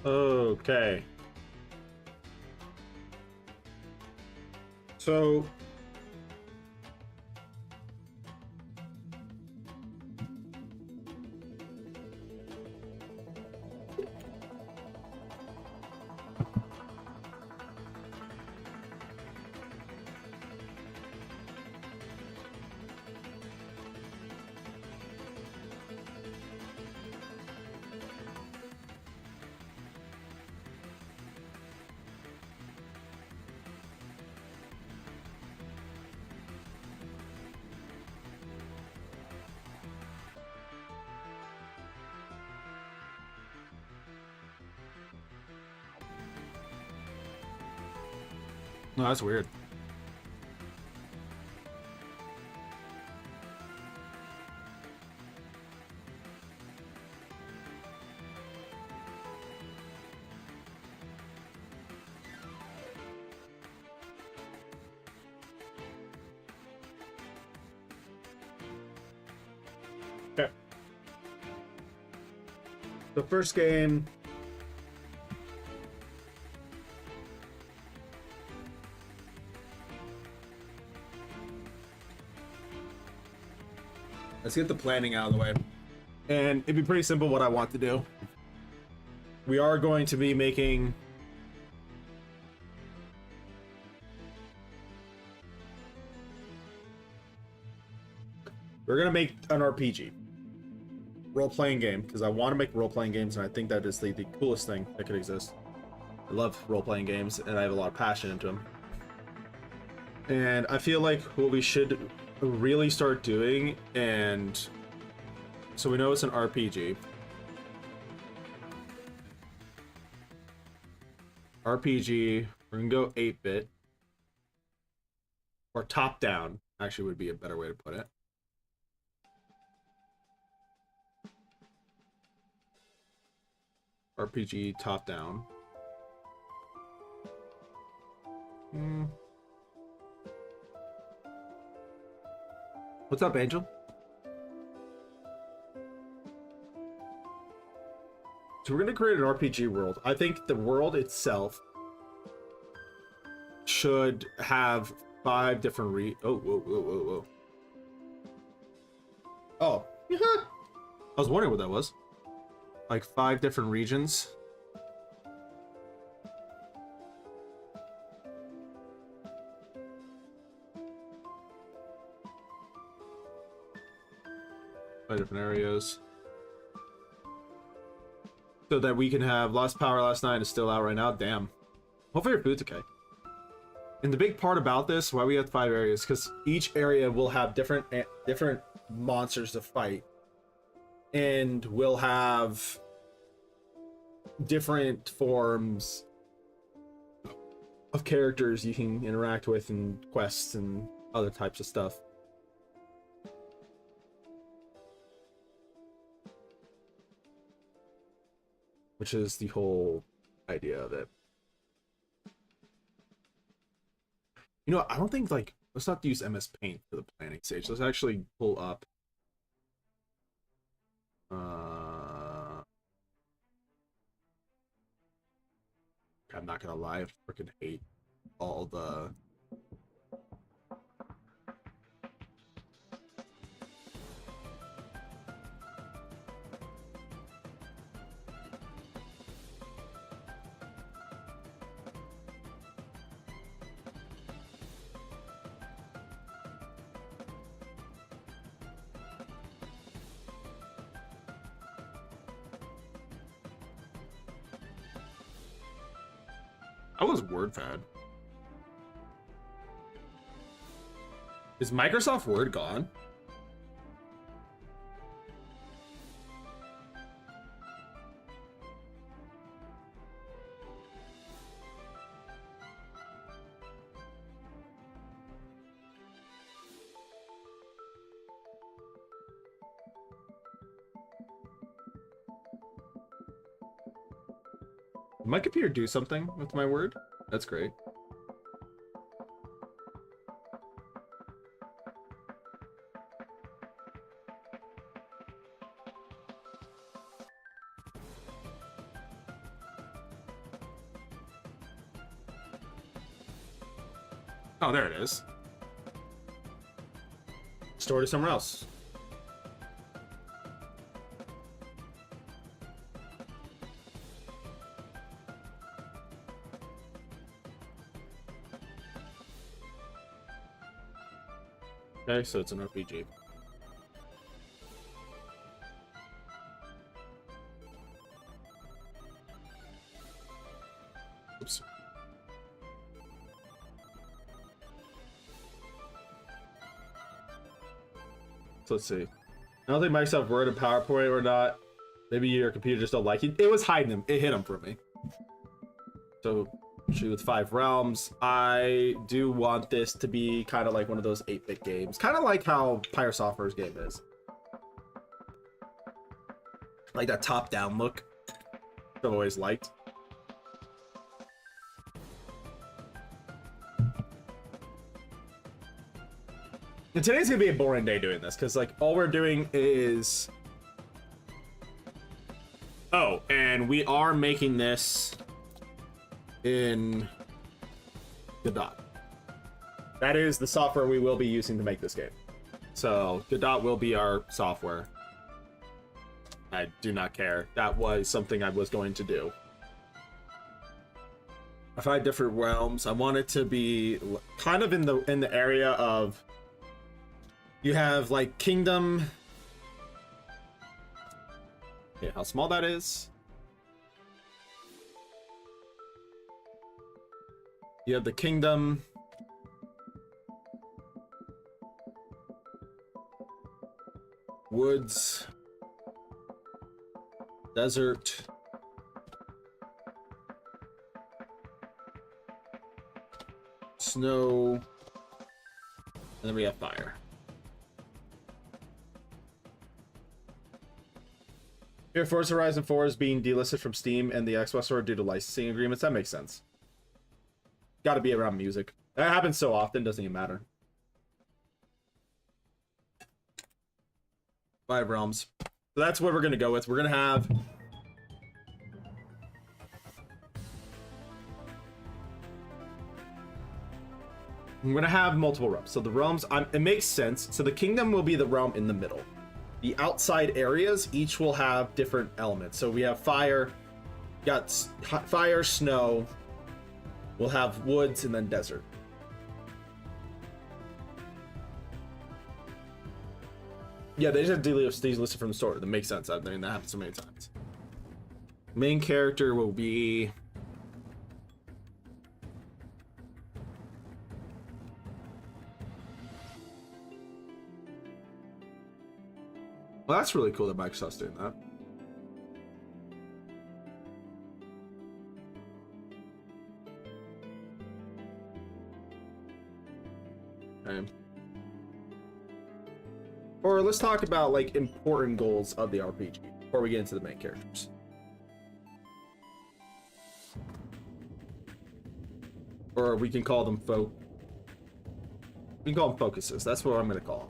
Okay. So no, that's weird. Okay. The first game. Let's get the planning out of the way. And it'd be pretty simple what I want to do. We are going to be making we're gonna make an RPG. Role-playing game, because I want to make role-playing games, and I think that is the coolest thing that could exist. I love role-playing games, and I have a lot of passion into them. And I feel like what we should really start doing, and so we know it's an RPG. RPG, we're gonna go 8-bit. Or top-down, actually would be a better way to put it. RPG top-down. What's up, Angel? So we're going to create an RPG world. I think the world itself should have 5 different Oh, whoa, whoa, whoa, whoa. Oh. I was wondering what that was. Like 5 different regions. Five different areas. So that we can have Lost Power Last Night is still out right now. Damn. Hopefully your food's okay. And the big part about this, why we have 5 areas, because each area will have different monsters to fight. And we'll have different forms of characters you can interact with and quests and other types of stuff. Which is the whole idea of it. You know, I don't think, like, let's not use MS Paint for the planning stage. Let's actually pull up I'm not gonna lie, I freaking hate all the I was WordPad. Is Microsoft Word gone? Did my computer do something with my Word? That's great. Oh, there it is. Stored it somewhere else. Okay, so it's an RPG. Oops. So let's see. I don't think Microsoft Word and PowerPoint or not. Maybe your computer just don't like it. It was hiding him. It hit him for me. So shoot with 5 realms. I do want this to be kind of like one of those 8-bit games. Kind of like how Pyre Software's game is. Like that top-down look. I've always liked. And today's gonna be a boring day doing this, because like all we're doing is... Oh, and we are making this in Godot. That is the software we will be using to make this game. So Godot will be our software. I do not care. That was something I was going to do. I find different realms. I want it to be kind of in the area of, you have like kingdom. Yeah, how small that is. You have the kingdom. Woods. Desert. Snow. And then we have fire. Here, Forza Horizon 4 is being delisted from Steam and the Xbox Store due to licensing agreements. That makes sense. Got to be around music. That happens so often, doesn't even matter. 5 realms. So that's what we're going to go with. We're going to have... I'm going to have multiple realms. So the realms, it makes sense. So the kingdom will be the realm in the middle. The outside areas each will have different elements. So we have fire, got fire, snow. We'll have woods and then desert. Yeah, they just delist these listed from the store. That makes sense. I mean, that happens so many times. Main character will be... Well, that's really cool that Microsoft's doing that. Okay. Or let's talk about like important goals of the RPG before we get into the main characters. Or we can call them we can call them focuses. That's what I'm going to call them.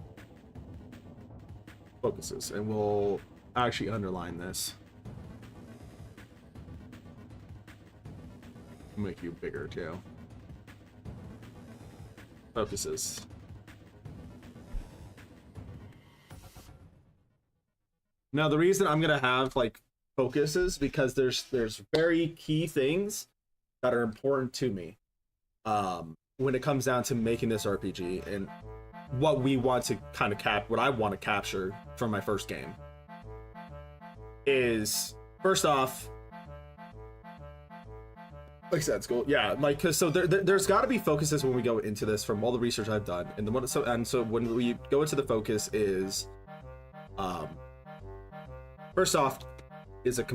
Focuses, and we'll actually underline this. I'll make you bigger too. Focuses. Now the reason I'm gonna have like focuses because there's very key things that are important to me when it comes down to making this RPG and what we want to kind of what I want to capture from my first game is, first off, like I said, it's cool. Yeah, like, cause so there's got to be focuses when we go into this from all the research I've done, and so when we go into the focus is, first off, is a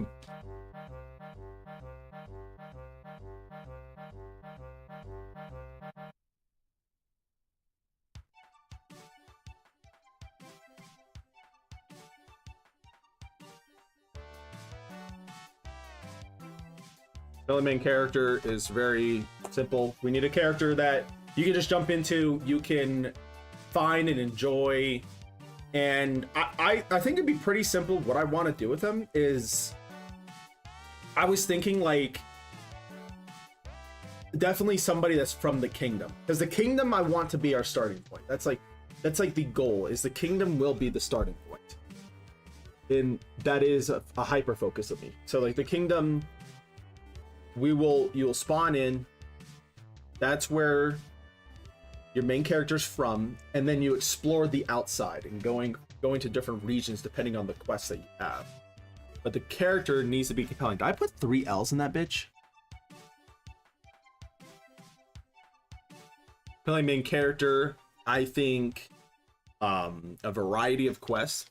the main character is very simple. We need a character that you can just jump into, you can find and enjoy, and I think it'd be pretty simple. What I want to do with them is, I was thinking like definitely somebody that's from the kingdom, because the kingdom I want to be our starting point. That's like the goal, is the kingdom will be the starting point, and that is a hyper focus of me. So like the kingdom, you'll spawn in, that's where your main character's from, and then you explore the outside and going to different regions depending on the quests that you have. But the character needs to be compelling. Did I put 3 L's in that bitch? Compelling main character, I think a variety of quests.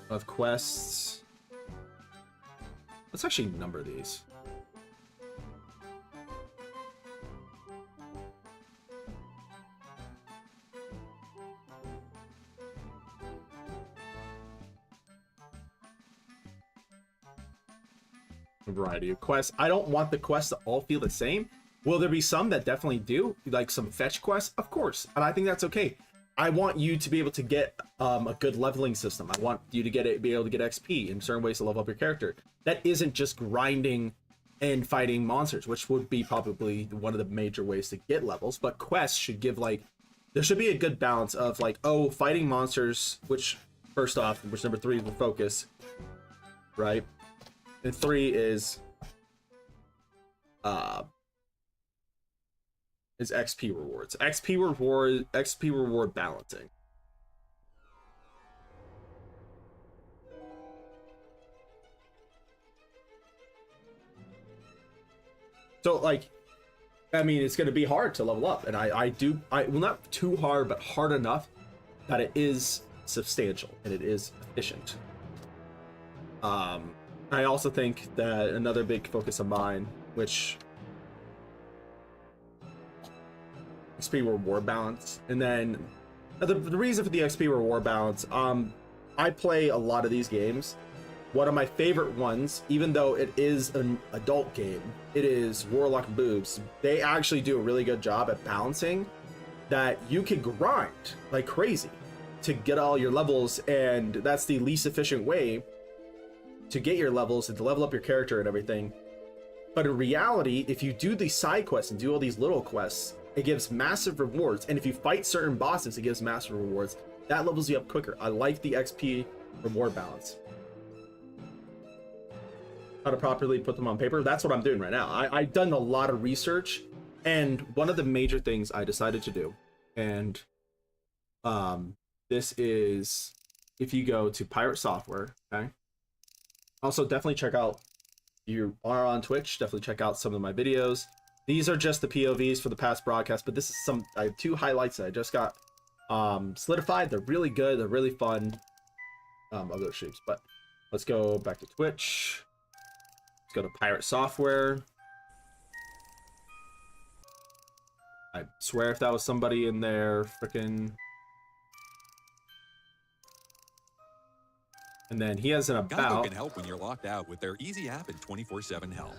Let's actually number these. A variety of quests. I don't want the quests to all feel the same. Will there be some that definitely do, like some fetch quests? Of course, and I think that's okay. I want you to be able to get a good leveling system. I want you to be able to get XP in certain ways to level up your character. That isn't just grinding and fighting monsters, which would be probably one of the major ways to get levels. But quests should give, like, there should be a good balance of like, oh, fighting monsters, which first off, which number 3 will focus, right? And 3 is XP rewards. XP reward balancing. So like, I mean, it's going to be hard to level up, and I well, not too hard, but hard enough that it is substantial and it is efficient. I also think that another big focus of mine, which XP reward balance, and then the reason for the XP reward balance, I play a lot of these games. One of my favorite ones, even though it is an adult game, it is Warlock Boobs. They actually do a really good job at balancing that you can grind like crazy to get all your levels, and that's the least efficient way to get your levels and to level up your character and everything. But in reality, if you do these side quests and do all these little quests, it gives massive rewards. And if you fight certain bosses, it gives massive rewards. That levels you up quicker. I like the XP reward balance. How to properly put them on paper, that's what I'm doing right now. I've done a lot of research, and one of the major things I decided to do, and this is, if you go to Pirate Software, okay? Also, definitely check out, you are on Twitch, definitely check out some of my videos. These are just the POVs for the past broadcast, but this is I have 2 highlights that I just got solidified. They're really good, they're really fun. I'll go to streams, but let's go back to Twitch. Let's go to Pirate Software. I swear if that was somebody in there, freaking. And then he has an about. Geico can help when you're locked out with their easy app and 24/7 help.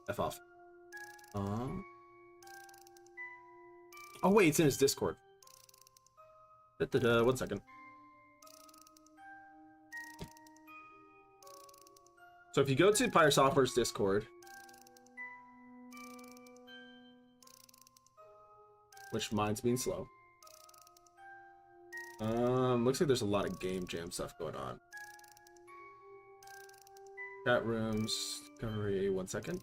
F off. Oh wait, it's in his Discord. 1 second. So if you go to Pirate Software's Discord, which mine's being slow. Looks like there's a lot of game jam stuff going on. Chat rooms, discovery, 1 second.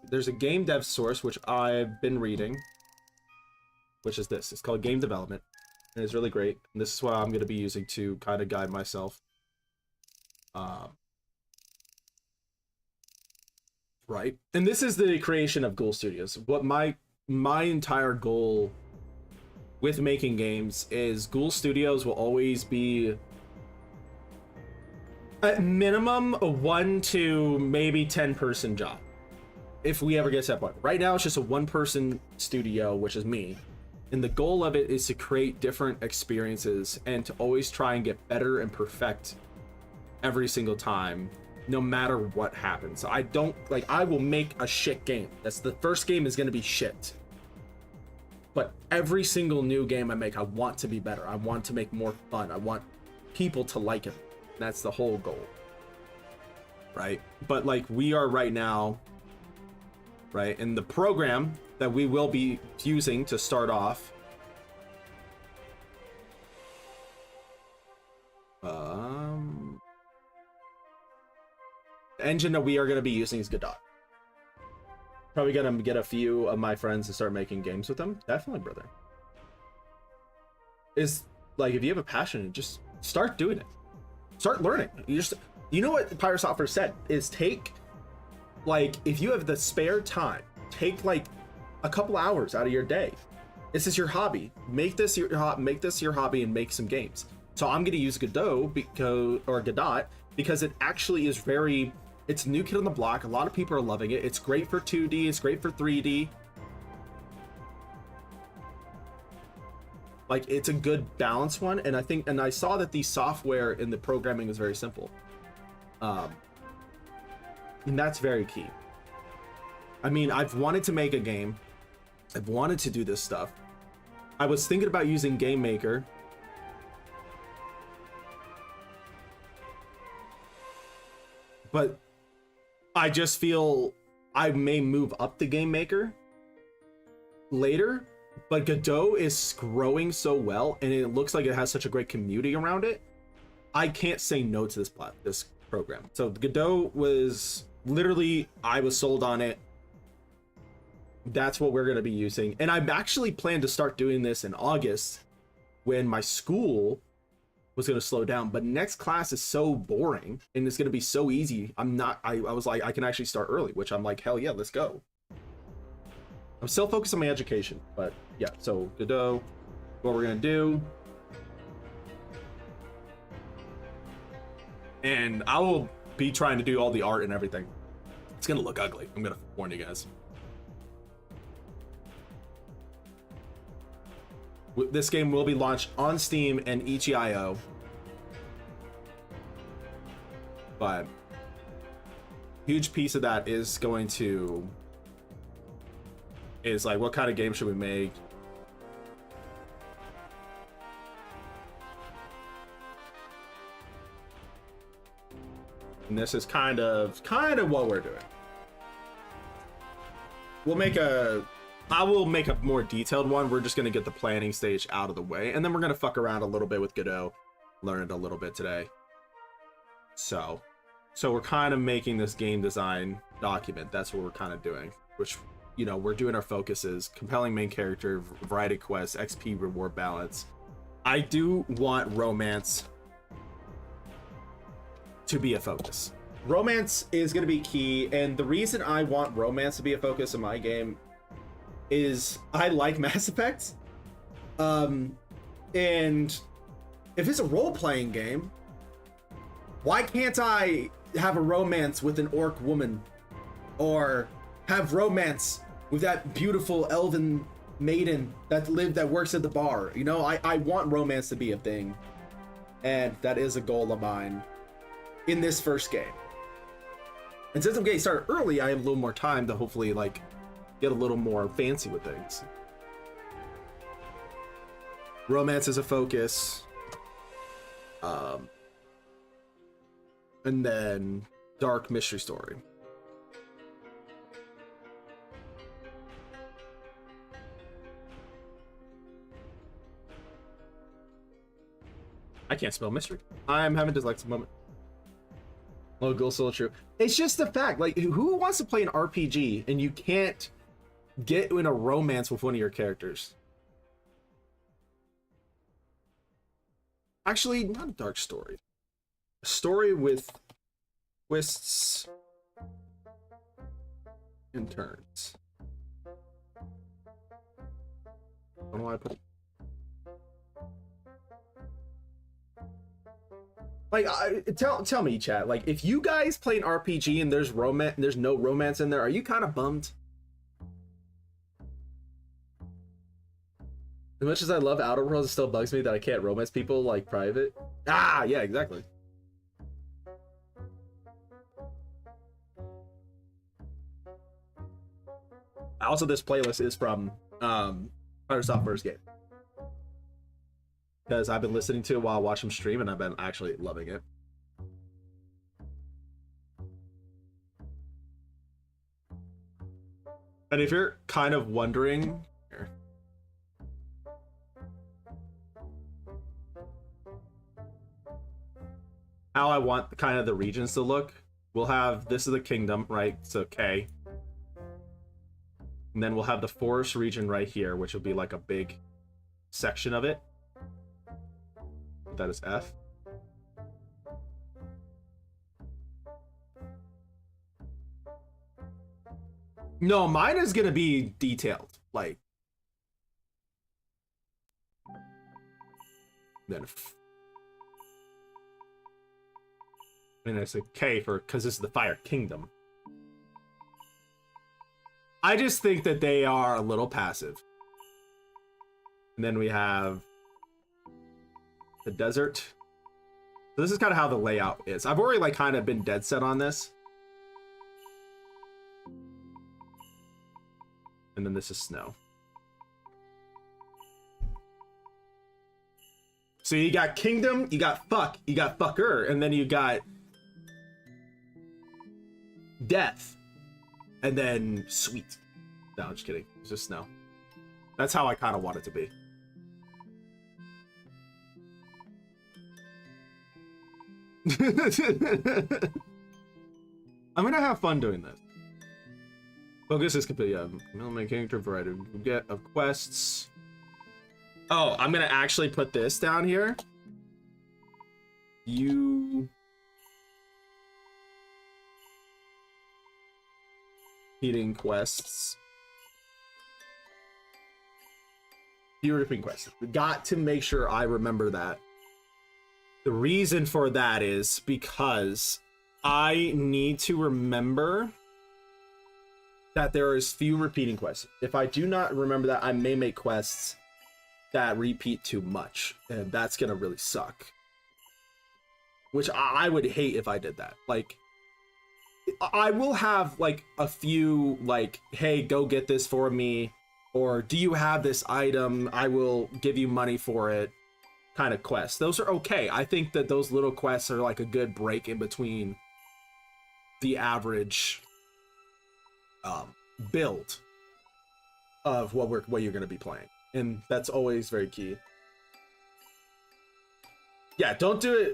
There's a game dev source, which I've been reading, which is this. It's called Game Development, and it's really great. And this is what I'm going to be using to kind of guide myself. Right. And this is the creation of Ghoul Studios. What my entire goal with making games is Ghoul Studios will always be at minimum a 1 to maybe 10 person job. If we ever get to that point. Right now it's just a 1-person studio, which is me. And the goal of it is to create different experiences and to always try and get better and perfect every single time, no matter what happens. I don't, like, I will make a shit game. That's the first game is going to be shit. But every single new game I make, I want to be better. I want to make more fun. I want people to like it. That's the whole goal. right? But like we are right now, right? And the program that we will be using to start off, the engine that we are going to be using is Godot. Probably gonna get a few of my friends to start making games with them. Definitely, brother. Is like, if you have a passion, just start doing it. Start learning. You know what Pirate Software said is take, like, if you have the spare time, take like a couple hours out of your day. This is your hobby. Make this your hobby and make some games. So I'm gonna use Godot because it actually is very. It's a new kid on the block. A lot of people are loving it. It's great for 2D. It's great for 3D. Like, it's a good balanced one. And I saw that the software in the programming is very simple. And that's very key. I mean, I've wanted to make a game. I've wanted to do this stuff. I was thinking about using Game Maker. But I just feel I may move up the Game Maker later, but Godot is growing so well, and it looks like it has such a great community around it. I can't say no to this program. So Godot was literally, I was sold on it. That's what we're going to be using. And I'm actually planned to start doing this in August when my school was going to slow down, but next class is so boring and it's going to be so easy. I was like, I can actually start early, which I'm like, hell yeah, let's go. I'm still focused on my education, but yeah. So Godot, what we're going to do. And I will be trying to do all the art and everything. It's going to look ugly. I'm going to warn you guys. This game will be launched on Steam and itch.io, but huge piece of that is like, what kind of game should we make? And this is kind of what we're doing. I will make a more detailed one. We're just going to get the planning stage out of the way, and then we're going to fuck around a little bit with Godot, learn it a little bit today. So we're kind of making this game design document. That's what we're kind of doing, which, you know, we're doing our focuses: compelling main character, variety quests, XP reward balance. I do want romance to be a focus. Romance is going to be key, and the reason I want romance to be a focus in my game is I like Mass Effect, and if it's a role-playing game, why can't I have a romance with an orc woman, or have romance with that beautiful elven maiden that works at the bar? You know, I want romance to be a thing, and that is a goal of mine in this first game. And since I'm getting started early, I have a little more time to hopefully like get a little more fancy with things. Romance is a focus. And then dark mystery story. I can't spell mystery. I'm having a dyslexic moment. Oh, Ghoul's so true. It's just the fact, like, who wants to play an RPG and you can't get in a romance with one of your characters? Actually, not a dark story. A story with twists and turns. I don't know why I put it. Like, tell me, chat. Like, if you guys play an RPG and there's no romance in there, are you kind of bummed? As much as I love Outer Worlds, it still bugs me that I can't romance people like private. Ah, yeah, exactly. Also, this playlist is from Pirate Software's game, because I've been listening to it while I watch him stream, and I've been actually loving it. And if you're kind of wondering here, how I want kind of the regions to look, we'll have, this is the kingdom, right? So K. And then we'll have the forest region right here, which will be like a big section of it. That is F. No, mine is gonna be detailed, like. Then, and it's a K for, because this is the Fire Kingdom. I just think that they are a little passive. And then we have the desert. So this is kind of how the layout is. I've already like kind of been dead set on this. And then this is snow. So you got kingdom, you got fuck, you got fucker, and then you got death, and then sweet. No, I'm just kidding. It's just snow. That's how I kind of want it to be. I'm gonna have fun doing this. Focus is complete. Yeah, my character variety. We get of quests. Oh, I'm gonna actually put this down here. You repeating quests. Few repeating quests. We got to make sure I remember that. The reason for that is because I need to remember that there is few repeating quests. If I do not remember that, I may make quests that repeat too much, and that's gonna really suck. Which I would hate if I did that. Like, I will have like a few like, hey, go get this for me, or do you have this item? I will give you money for it, kind of quests. Those are okay. I think that those little quests are like a good break in between the average build of what you're going to be playing, and that's always very key. Yeah, don't do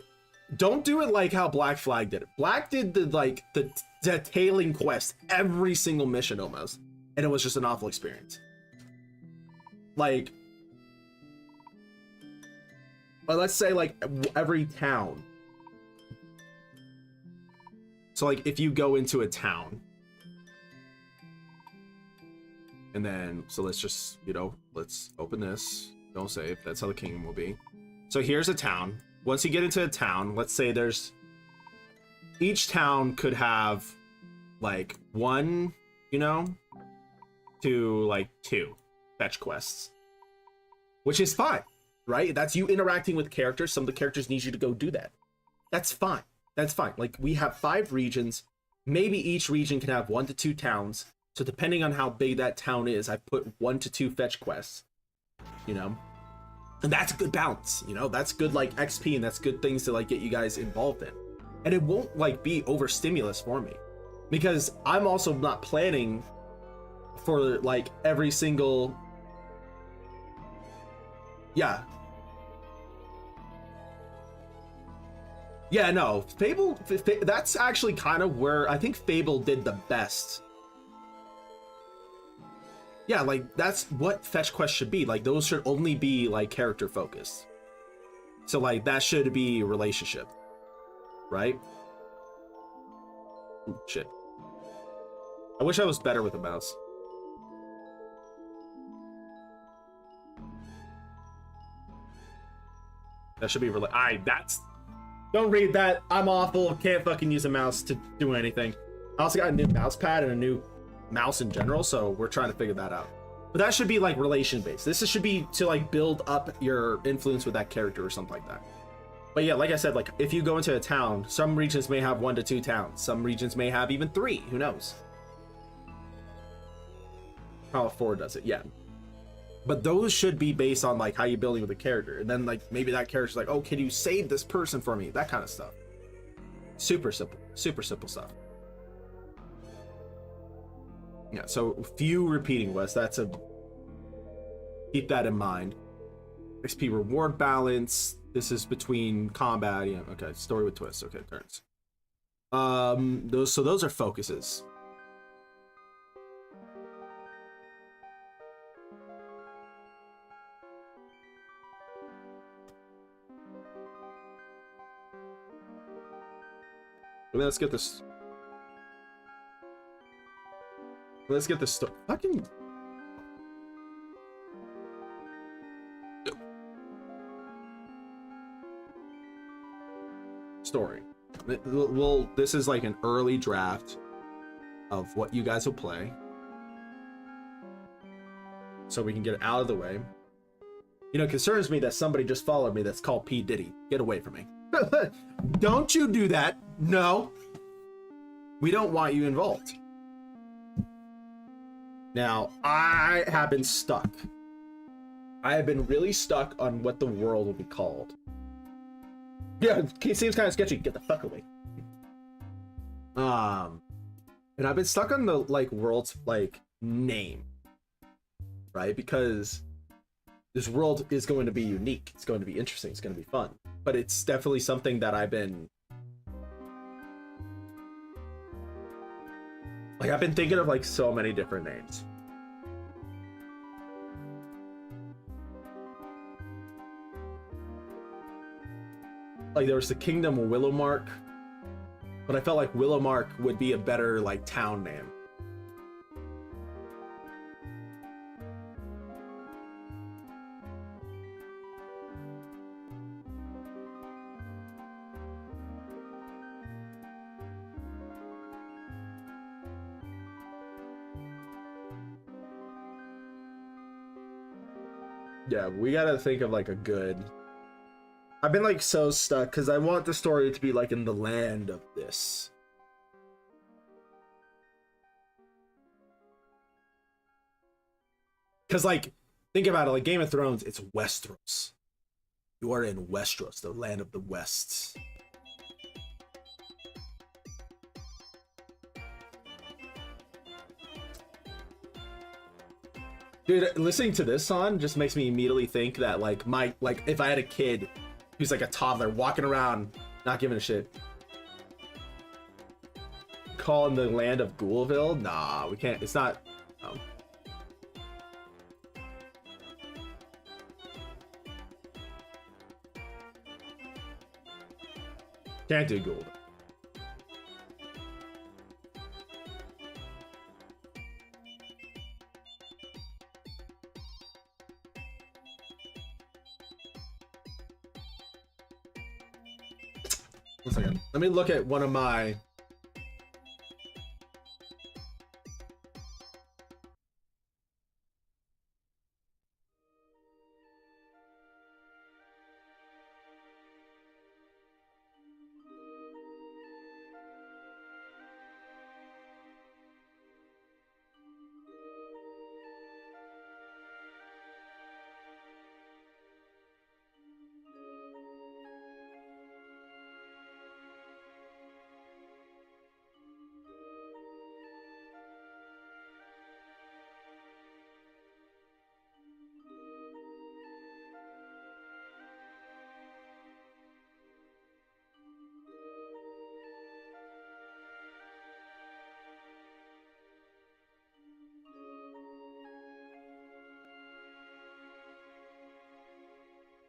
it like how Black Flag did it. Black did the detailing quest every single mission almost, and it was just an awful experience. Like, but let's say like every town. So like if you go into a town, and then, so let's just, let's open this. Don't save. That's how the kingdom will be. So here's a town. Once you get into a town, let's say each town could have like 1, to like 2 fetch quests, which is fine, right? That's you interacting with characters. Some of the characters need you to go do that. That's fine. That's fine. Like, we have 5 regions. Maybe each region can have 1 to 2 towns. So depending on how big that town is, I put 1 to 2 fetch quests, and that's a good balance, that's good like XP, and that's good things to like get you guys involved in. And it won't like be over stimulus for me, because I'm also not planning for like every single, yeah, no, Fable, that's actually kind of where I think Fable did the best. Yeah, like, that's what fetch quests should be. Like, those should only be, like, character focused. So, like, that should be relationship. Right? Ooh, shit. I wish I was better with a mouse. That should be don't read that. I'm awful. Can't fucking use a mouse to do anything. I also got a new mouse pad and a new mouse in general, so we're trying to figure that out. But that should be like relation based. This should be to like build up your influence with that character or something like that. But yeah, like I said, like if you go into a town, some regions may have 1 to 2 towns. Some regions may have even 3. Who knows? How 4 does it? Yeah. But those should be based on like how you're building with the character, and then like maybe that character's like, oh, can you save this person for me? That kind of stuff. Super simple stuff. Yeah, so few repeating quests. Keep that in mind. XP reward balance. This is between combat. Yeah, okay. Story with twists. Okay, turns. Those are focuses. Let's get this. Let's get this fucking. Story. Well, this is like an early draft of what you guys will play, so we can get it out of the way. You know, it concerns me that somebody just followed me that's called P. Diddy. Get away from me. Don't you do that. No. We don't want you involved. Now, I have been stuck. I have been really stuck on what the world will be called. Yeah, it seems kind of sketchy. Get the fuck away. And I've been stuck on the like world's like name, right? Because this world is going to be unique. It's going to be interesting. It's going to be fun. But it's definitely something that I've been thinking of like so many different names. Like there was the Kingdom of Willowmark, but I felt like Willowmark would be a better like town name. Yeah, we gotta think of like a good. I've been like so stuck because I want the story to be like in the land of this. Because like, think about it, like Game of Thrones, it's Westeros. You are in Westeros, the land of the Wests. Dude, listening to this song just makes me immediately think that like if I had a kid who's like a toddler walking around not giving a shit, calling the land of Ghoulville, nah, we can't. It's not. No. Can't do Ghoul. One second. Let me look at one of my.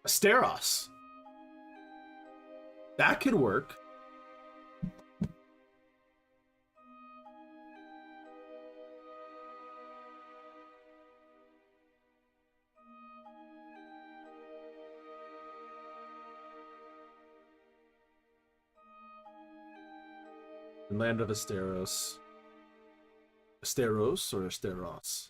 Steros. That could work. The land of Asteros. Asteros or Asteros?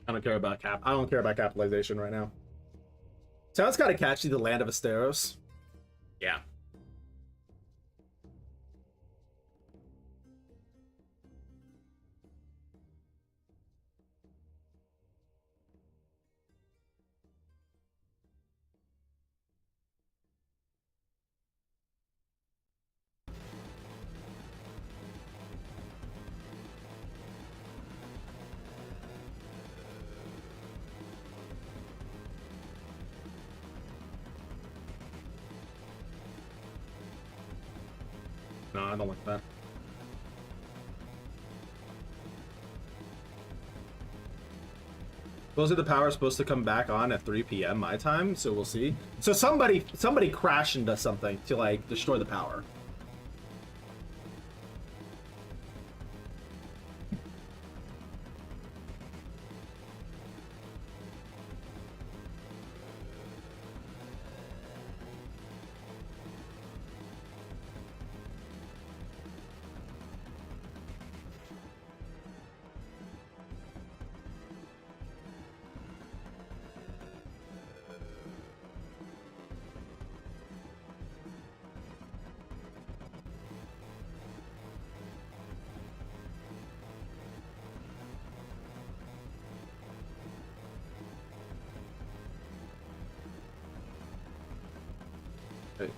I don't care about I don't care about capitalization right now. Sounds kind of catchy, the Land of Asteros. Yeah. No, I don't like that. Supposedly the power is supposed to come back on at 3 p.m. my time, so we'll see. So somebody crashed into something to like destroy the power. Okay.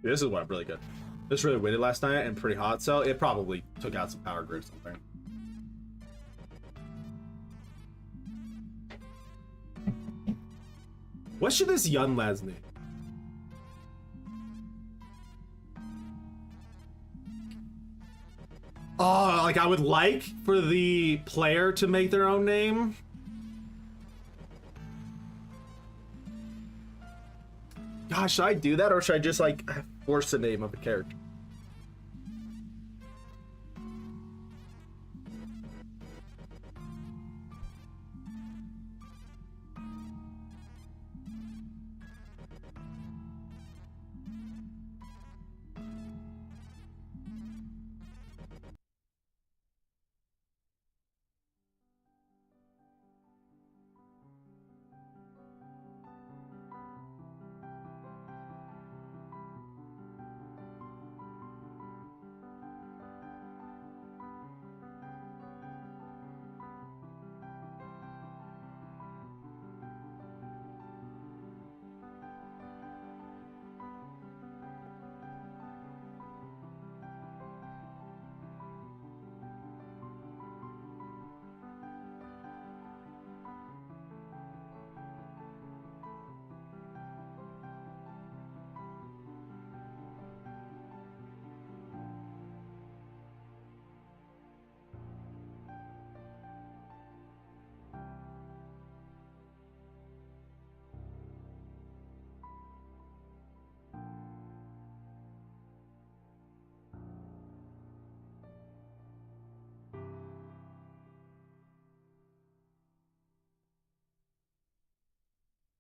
This is what really good. This really waited last night and pretty hot, so it probably took out some power grid or something. What should this young lad's name? Oh, like I would like for the player to make their own name. Gosh, should I do that or should I just like force the name of a character?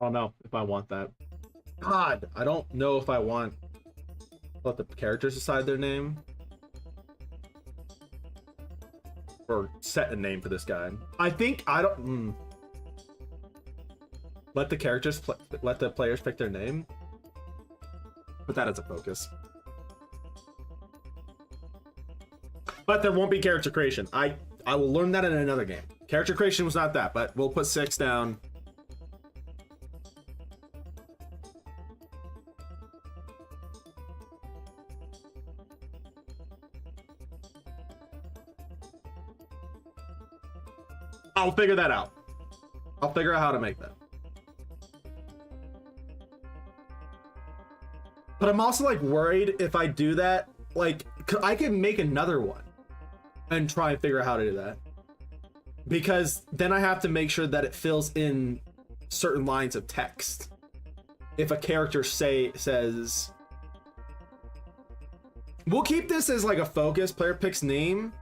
I don't know if I want that. God, I don't know if I want let the characters decide their name or set a name for this guy. I think I don't. let the characters let the players pick their name. Put that as a focus. But there won't be character creation. I will learn that in another game. Character creation was not that, but we'll put 6 down. I'll figure that out. I'll figure out how to make that. But I'm also like worried if I do that, like I can make another one and try and figure out how to do that. Because then I have to make sure that it fills in certain lines of text. If a character says, we'll keep this as like a focus, player picks name.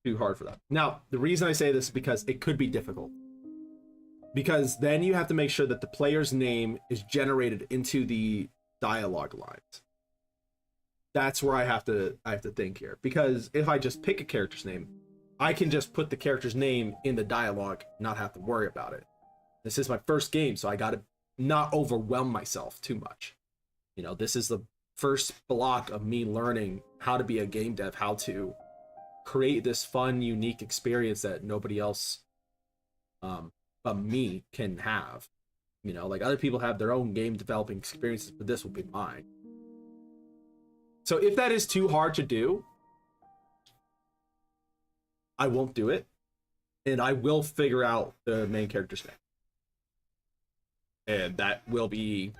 Too hard for that. Now, the reason I say this is because it could be difficult. Because then you have to make sure that the player's name is generated into the dialogue lines. That's where I have to think here. Because if I just pick a character's name, I can just put the character's name in the dialogue, not have to worry about it. This is my first game, so I gotta not overwhelm myself too much. You know, this is the first block of me learning how to be a game dev, how to create this fun, unique experience that nobody else but me can have. You know, like other people have their own game developing experiences, but this will be mine. So if that is too hard to do, I won't do it, and I will figure out the main character's name. And that would be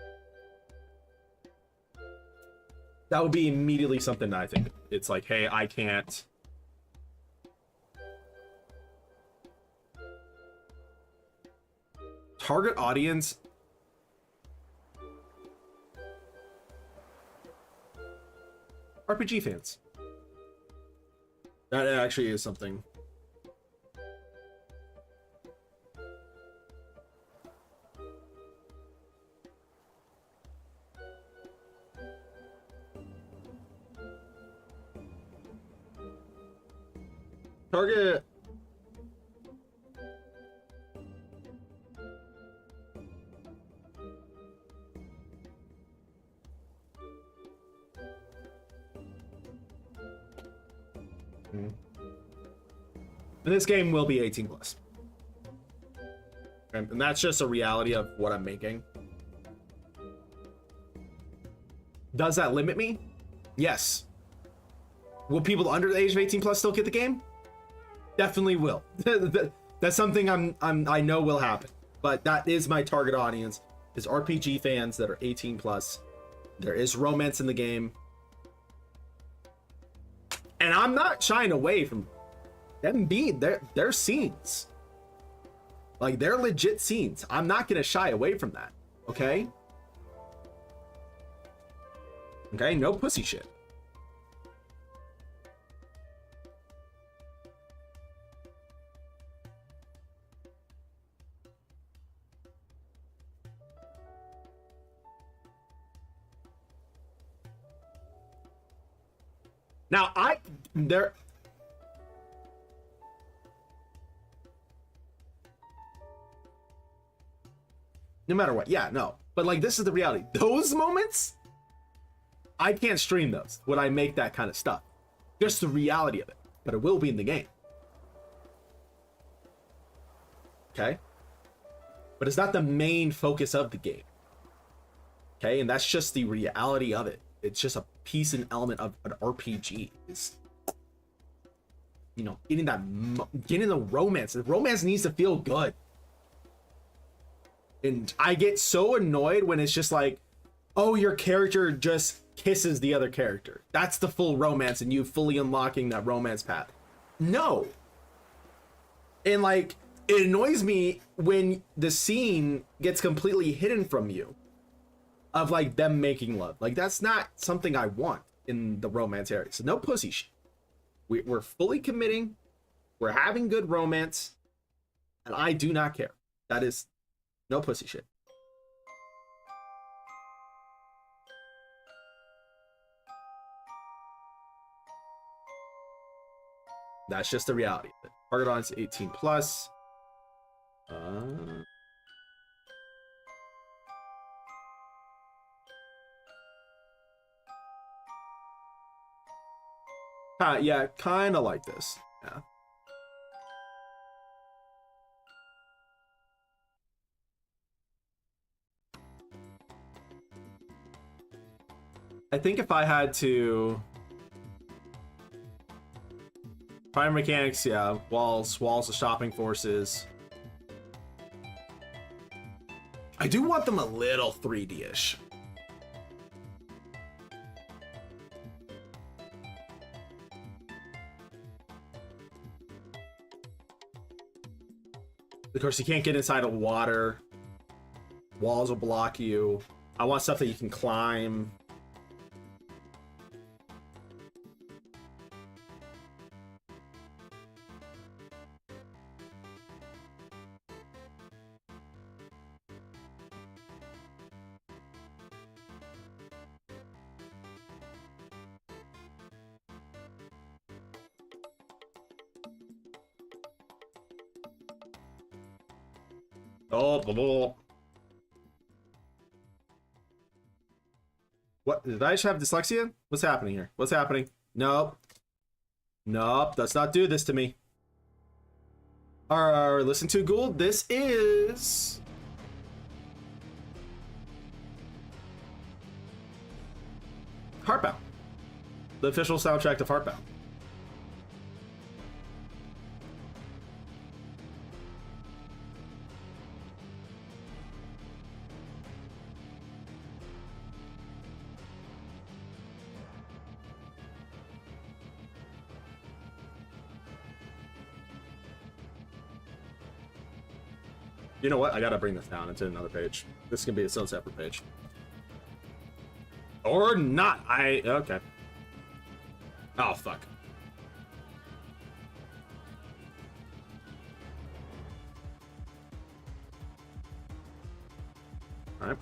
immediately something that I think it's like, hey, I can't. Target audience. RPG fans. That actually is something. Target. And this game will be 18 plus. And that's just a reality of what I'm making. Does that limit me? Yes. Will people under the age of 18 plus still get the game? Definitely will. That's something I know will happen. But that is my target audience, is RPG fans that are 18 plus. There is romance in the game. And I'm not shying away from them being their scenes. Like, they're legit scenes. I'm not gonna shy away from that. Okay? Okay, no pussy shit. Now, no matter what, yeah, no. But like, this is the reality. Those moments, I can't stream those when I make that kind of stuff. Just the reality of it. But it will be in the game. Okay? But it's not the main focus of the game. Okay? And that's just the reality of it. It's just a piece and element of an RPG. Is, you know, getting the romance. The romance needs to feel good. And I get so annoyed when it's just like, oh, your character just kisses the other character. That's the full romance, and you fully unlocking that romance path. No. And like, it annoys me when the scene gets completely hidden from you. Of like them making love. Like, that's not something I want in the romance area. So no pussy shit. We're fully committing. We're having good romance. And I do not care. That is no pussy shit. That's just the reality of it. Target audience 18 plus. Yeah, kind of like this. Yeah. I think if I had to... Primary mechanics, yeah. Walls of shopping forces. I do want them a little 3D-ish. Of course, you can't get inside of water. Walls will block you. I want stuff that you can climb. Oh, blah, blah, blah. What? Did I just have dyslexia? What's happening here? What's happening? Nope. Nope. Let's not do this to me. Alright, listen to Ghoul. This is... Heartbound. The official soundtrack to Heartbound. You know what? I gotta bring this down into another page. This can be its own separate page. Or not. Okay. Oh, fuck. Alright.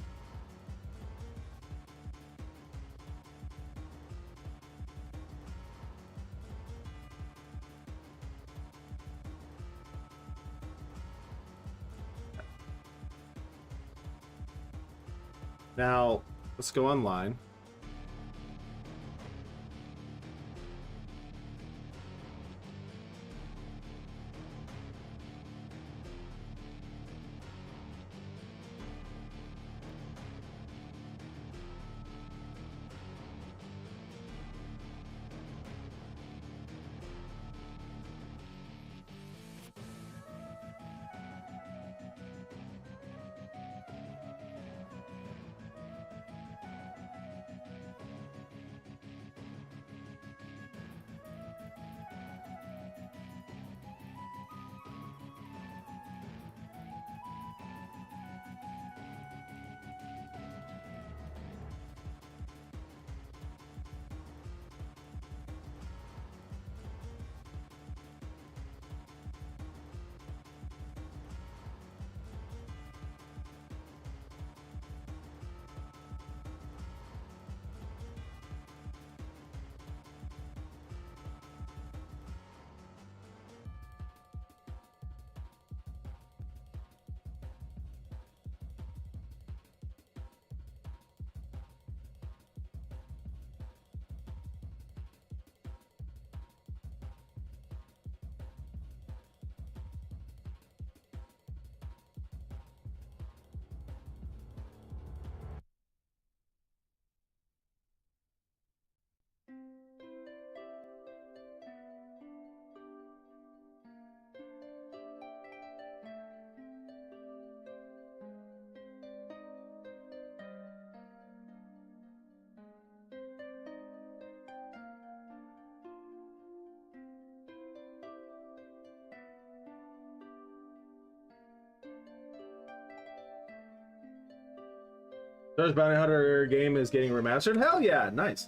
Now, let's go online. There's Bounty Hunter game is getting remastered. Hell yeah, nice.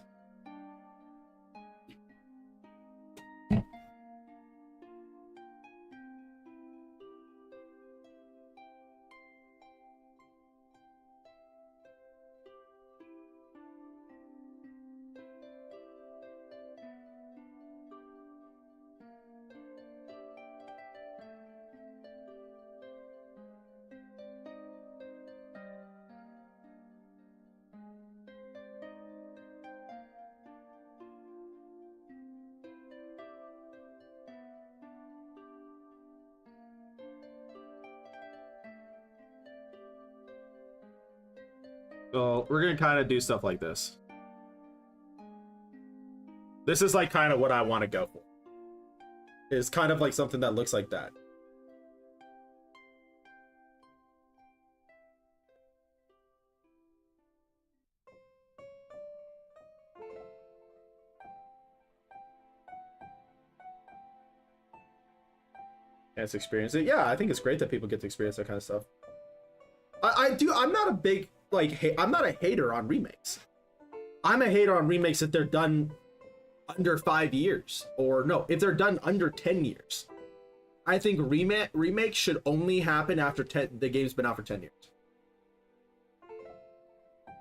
So we're gonna kind of do stuff like this. This is like kind of what I want to go for. It's kind of like something that looks like that. And it's experience it. Yeah, I think it's great that people get to experience that kind of stuff. I do. I'm not a big I'm not a hater on remakes. I'm a hater on remakes if they're done under 5 years, or no, if they're done under 10 years. I think remakes should only happen after the game's been out for 10 years. I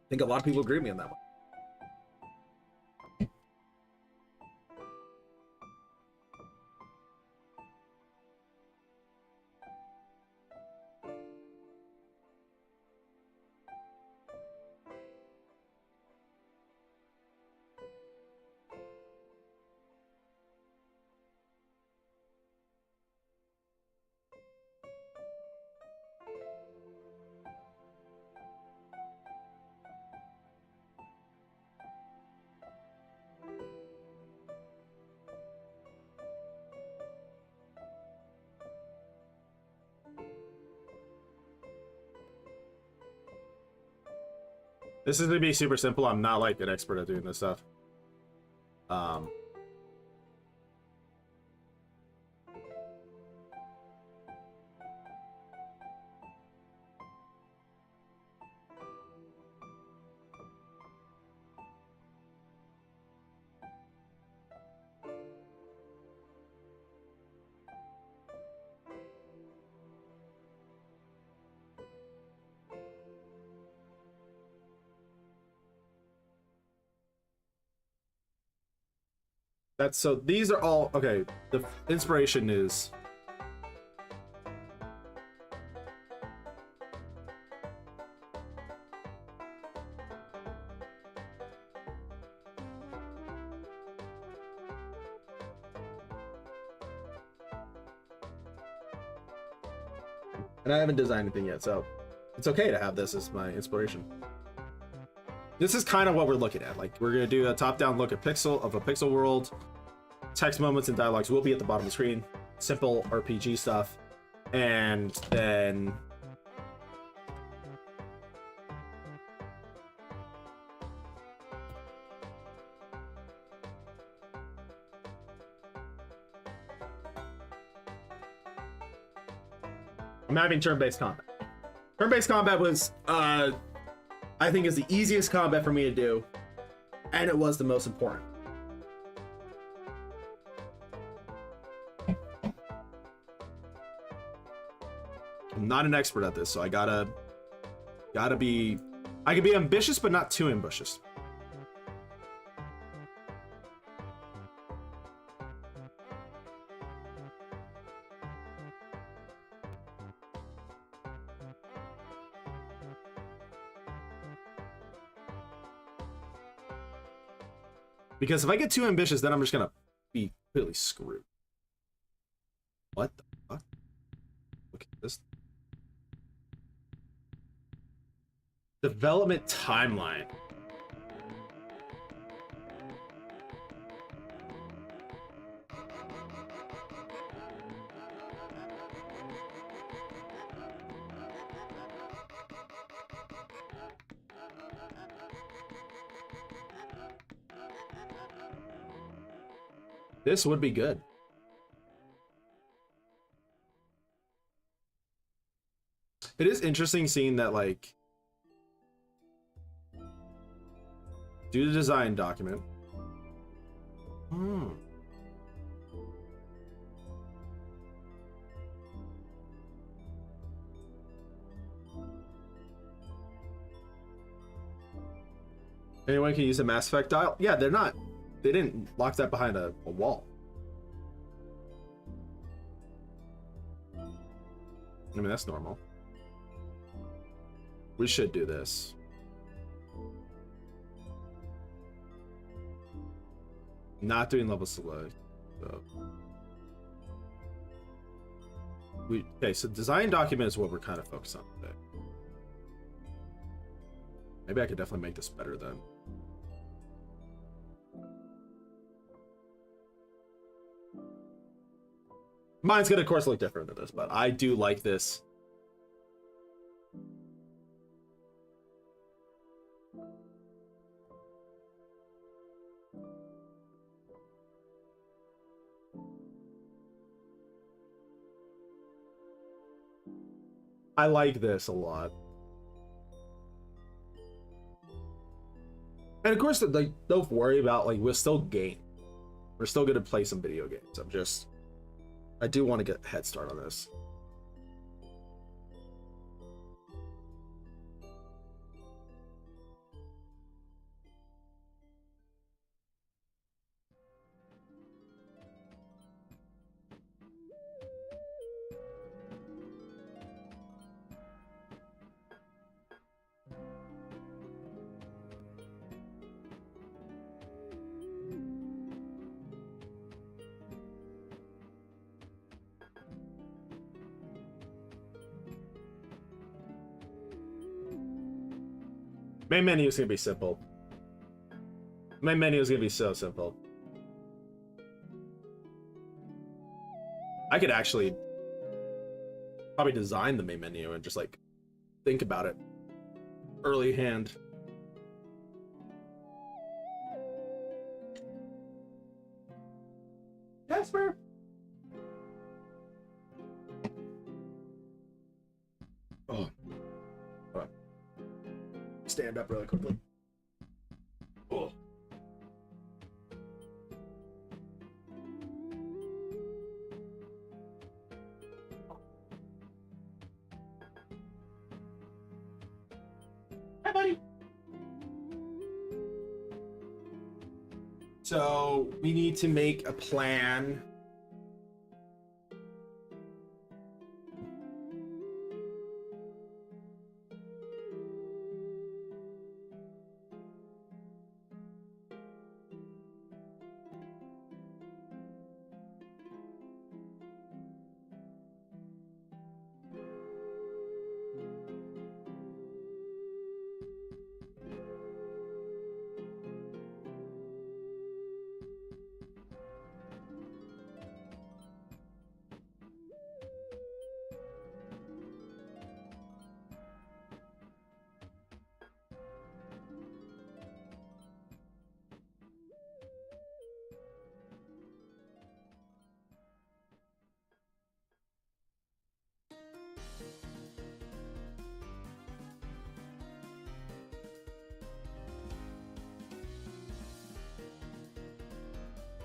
think a lot of people agree with me on that one. This is gonna be super simple. I'm not like an expert at doing this stuff. That's so these are all okay. The inspiration is and I haven't designed anything yet, so it's okay to have this as my inspiration. This is kind of what we're looking at. Like, we're gonna do a top-down look at a pixel world. Text moments and dialogues will be at the bottom of the screen. Simple RPG stuff. And then I'm having turn-based combat. Turn-based combat was I think is the easiest combat for me to do, and it was the most important. I'm not an expert at this, so I gotta be. I can be ambitious, but not too ambitious. Because if I get too ambitious, then I'm just gonna be completely screwed. What the fuck? Look at this. Development timeline. This would be good. It is interesting seeing that, like, do the design document. Anyone can use a Mass Effect dial? Yeah, they're not. They didn't lock that behind a wall. I mean, that's normal. We should do this. Not doing level select. So. Okay, so design document is what we're kind of focused on today. Maybe I could definitely make this better then. Mine's gonna, of course, look different than this, but I do like this. I like this a lot. And of course, like, don't worry about, like, we'll still game. We're still gonna play some video games. I do want to get a head start on this. Main menu is gonna be simple. Main menu is gonna be so simple. I could actually probably design the main menu and just like think about it early hand. Jasper. Oh. Stand up really quickly. Oh. Hi, buddy. So we need to make a plan.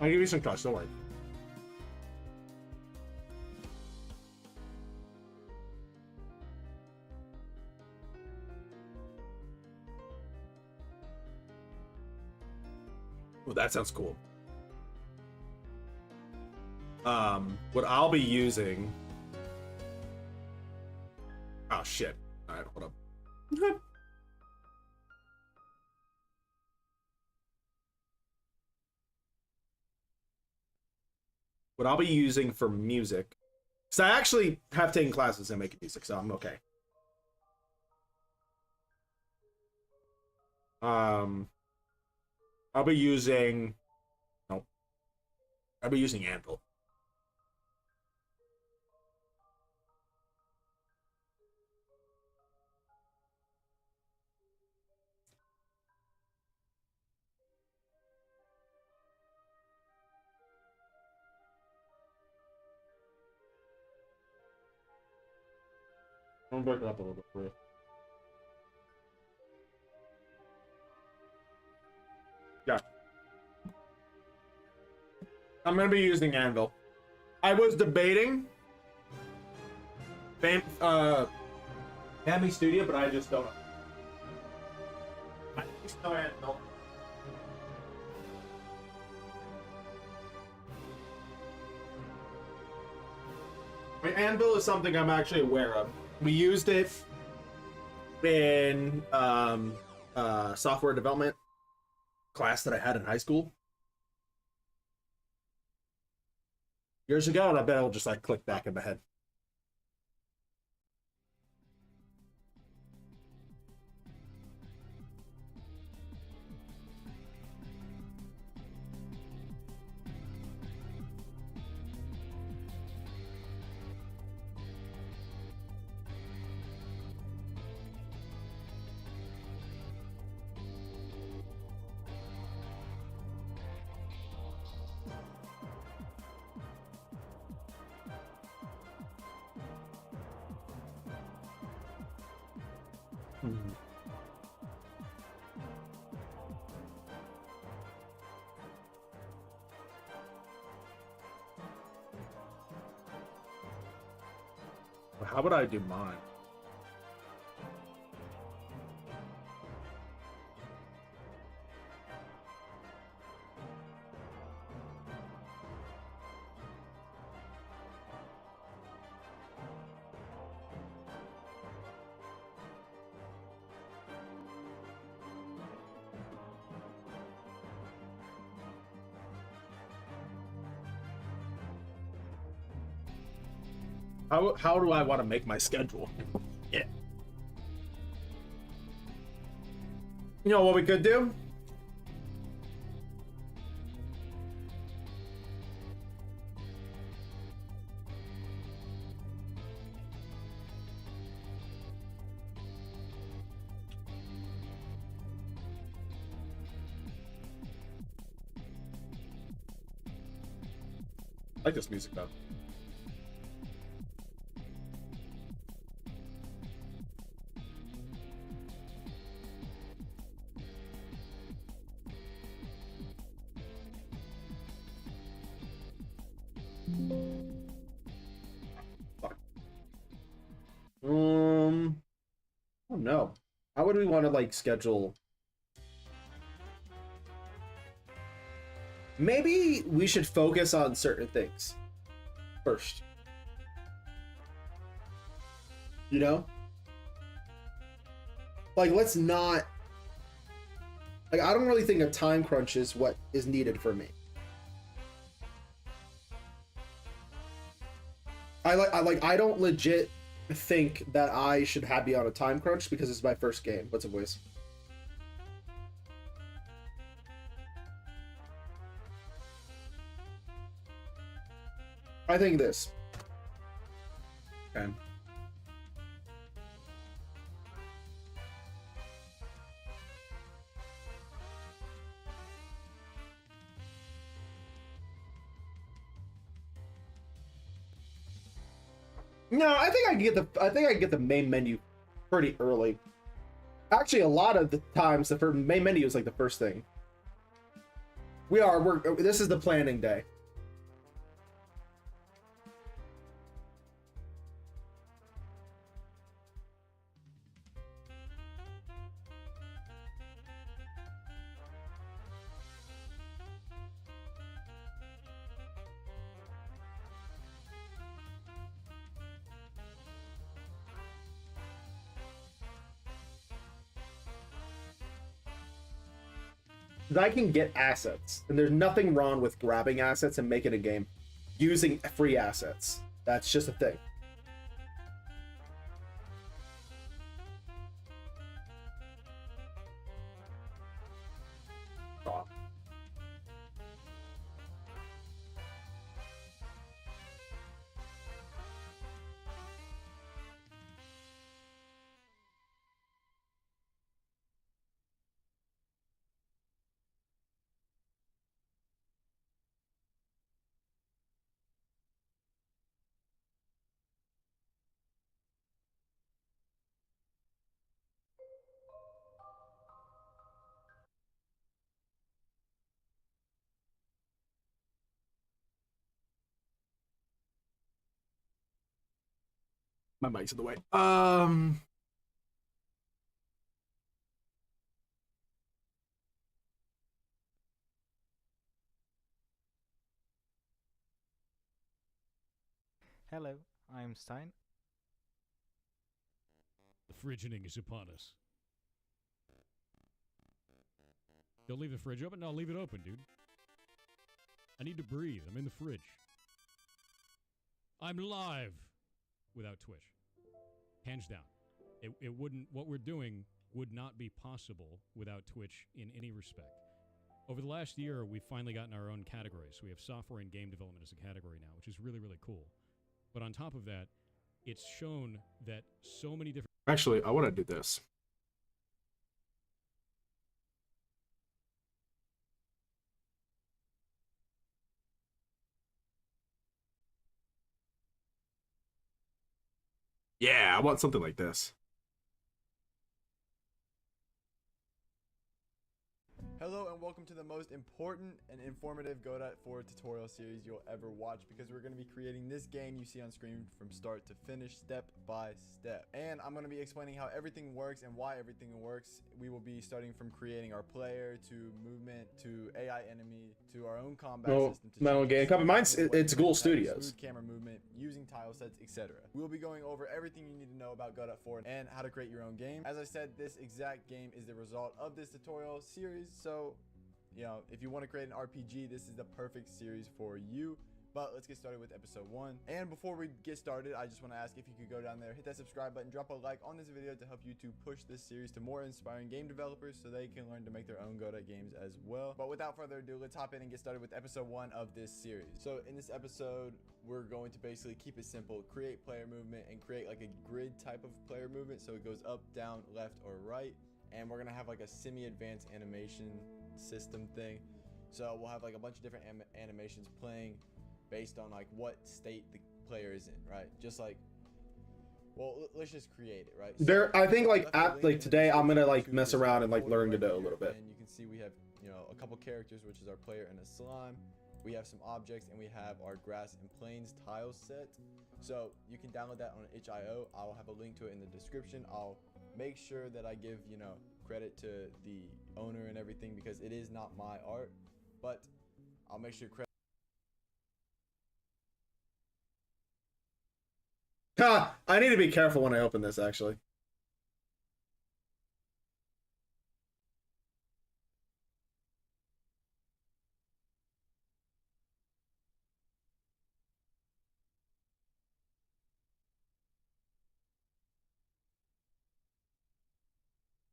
I'll give you some trust, don't worry. Well, that sounds cool. What I'll be using... Oh, shit. Alright, hold up. What I'll be using for music... So I actually have taken classes in making music, so I'm okay. I'll be using... Nope. I'll be using Anvil. I'm gonna break it up a little bit for you. Yeah. I'm gonna be using Anvil. I was debating Family Studio, but I just don't know. I just know Anvil. I mean, Anvil is something I'm actually aware of. We used it in software development class that I had in high school years ago, and I bet it'll just like click back in my head. Mhm. How would I do mine? How do I want to make my schedule? Yeah. You know what we could do? I like this music though. Fuck. Oh no. How would we want to like schedule? Maybe we should focus on certain things first. You know? Like let's not like I don't really think a time crunch is what is needed for me. I don't legit think that I should have be on a time crunch because it's my first game. What's up, boys? I think this. Okay. No, I think I can get the main menu pretty early. Actually, a lot of the times the main menu is like the first thing. This is the planning day. I can get assets, and there's nothing wrong with grabbing assets and making a game using free assets. That's just a thing. Oh. My mic's in the way. Hello, I'm Stein. The frigining is upon us. Don't leave the fridge open? No, leave it open, dude. I need to breathe. I'm in the fridge. I'm live without Twitch. Hands down. It wouldn't, what we're doing would not be possible without Twitch in any respect. Over the last year, we've finally gotten our own categories. So we have software and game development as a category now, which is really, really cool. But on top of that, it's shown that so many different... Actually, I want to do this. Yeah, I want something like this. Hello and welcome to the most important and informative Go.4 tutorial series you'll ever watch, because we're going to be creating this game you see on screen from start to finish, step by step. And I'm going to be explaining how everything works and why everything works. We will be starting from creating our player to movement to AI enemy to our own combat system. To my own game. It's Ghoul Studios. Smooth camera movement, using tile sets, etc. We'll be going over everything you need to know about Go.4 and how to create your own game. As I said, this exact game is the result of this tutorial series, so you know, if you want to create an RPG, this is the perfect series for you. But let's get started with episode 1. And before we get started, I just want to ask if you could go down there, hit that subscribe button, drop a like on this video to help YouTube push this series to more inspiring game developers so they can learn to make their own Go.to games as well. But without further ado, let's hop in and get started with episode 1 of this series. So in this episode, we're going to basically keep it simple, create player movement, and create like a grid type of player movement. So it goes up, down, left, or right. And we're gonna have like a semi-advanced animation system thing, so we'll have like a bunch of different animations playing based on like what state the player is in, right? Just like, well, let's just create it, right? There, I think like today I'm gonna like mess around and like learn Godot a little bit. And you can see we have, you know, a couple characters, which is our player and a slime. We have some objects, and we have our grass and plains tile set. So you can download that on itch.io. I'll have a link to it in the description. I'll make sure that I give, you know, credit to the owner and everything, because it is not my art, but I'll make sure credit. I need to be careful when I open this, actually.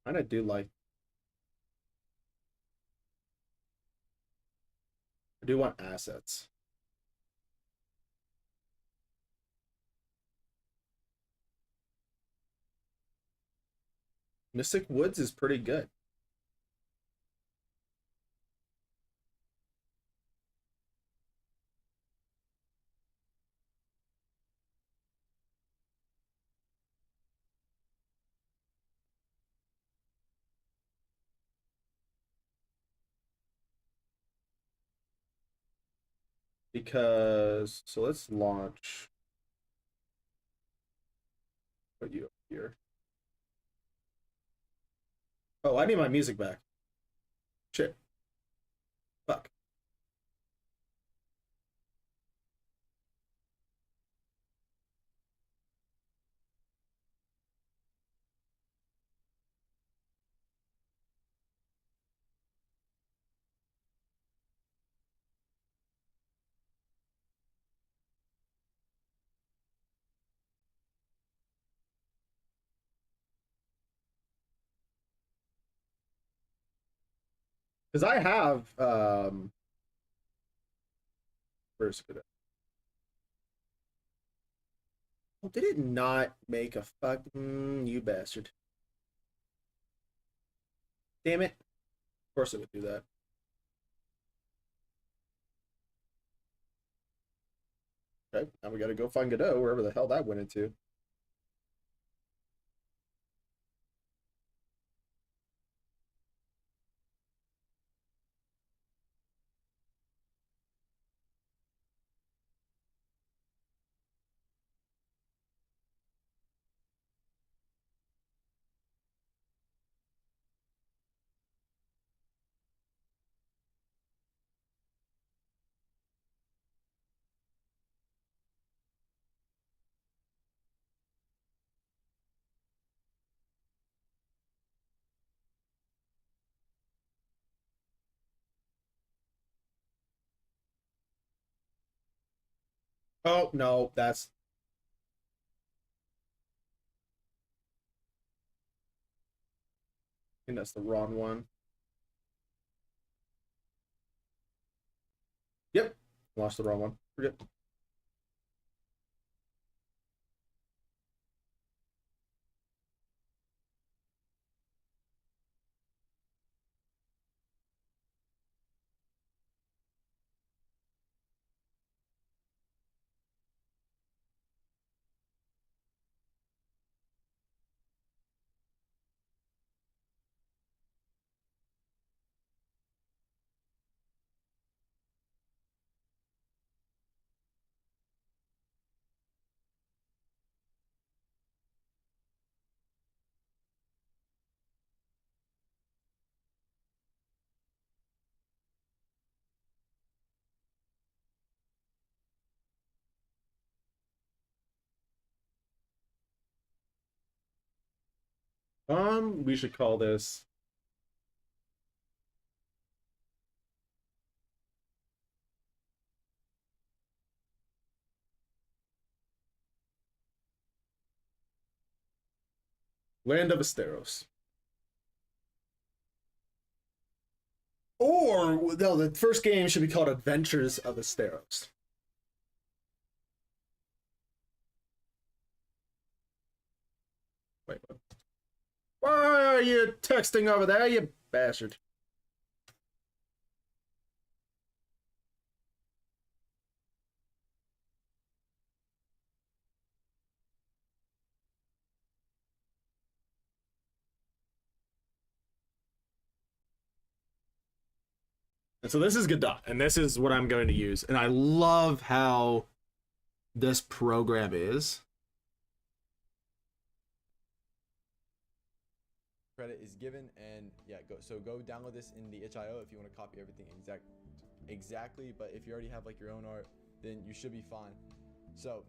I do like. I do want assets. Mystic Woods is pretty good. Because, so let's launch. Put you up here. Oh, I need my music back. Shit. Fuck. Because I have where's it? Oh, did it not make a fuck? You bastard. Damn it. Of course it would do that. Okay, now we gotta go find Godot, wherever the hell that went into. Oh, no, that's... I think that's the wrong one. Yep, lost the wrong one. Forget. We should call this Land of Asteros. Or no, the first game should be called Adventures of Asteros. Wait, what? Why are you texting over there, you bastard? And so this is Godot, and this is what I'm going to use. And I love how this program is. Credit is given, and yeah, go download this in the itch.io if you want to copy everything exactly. But if you already have like your own art, then you should be fine. So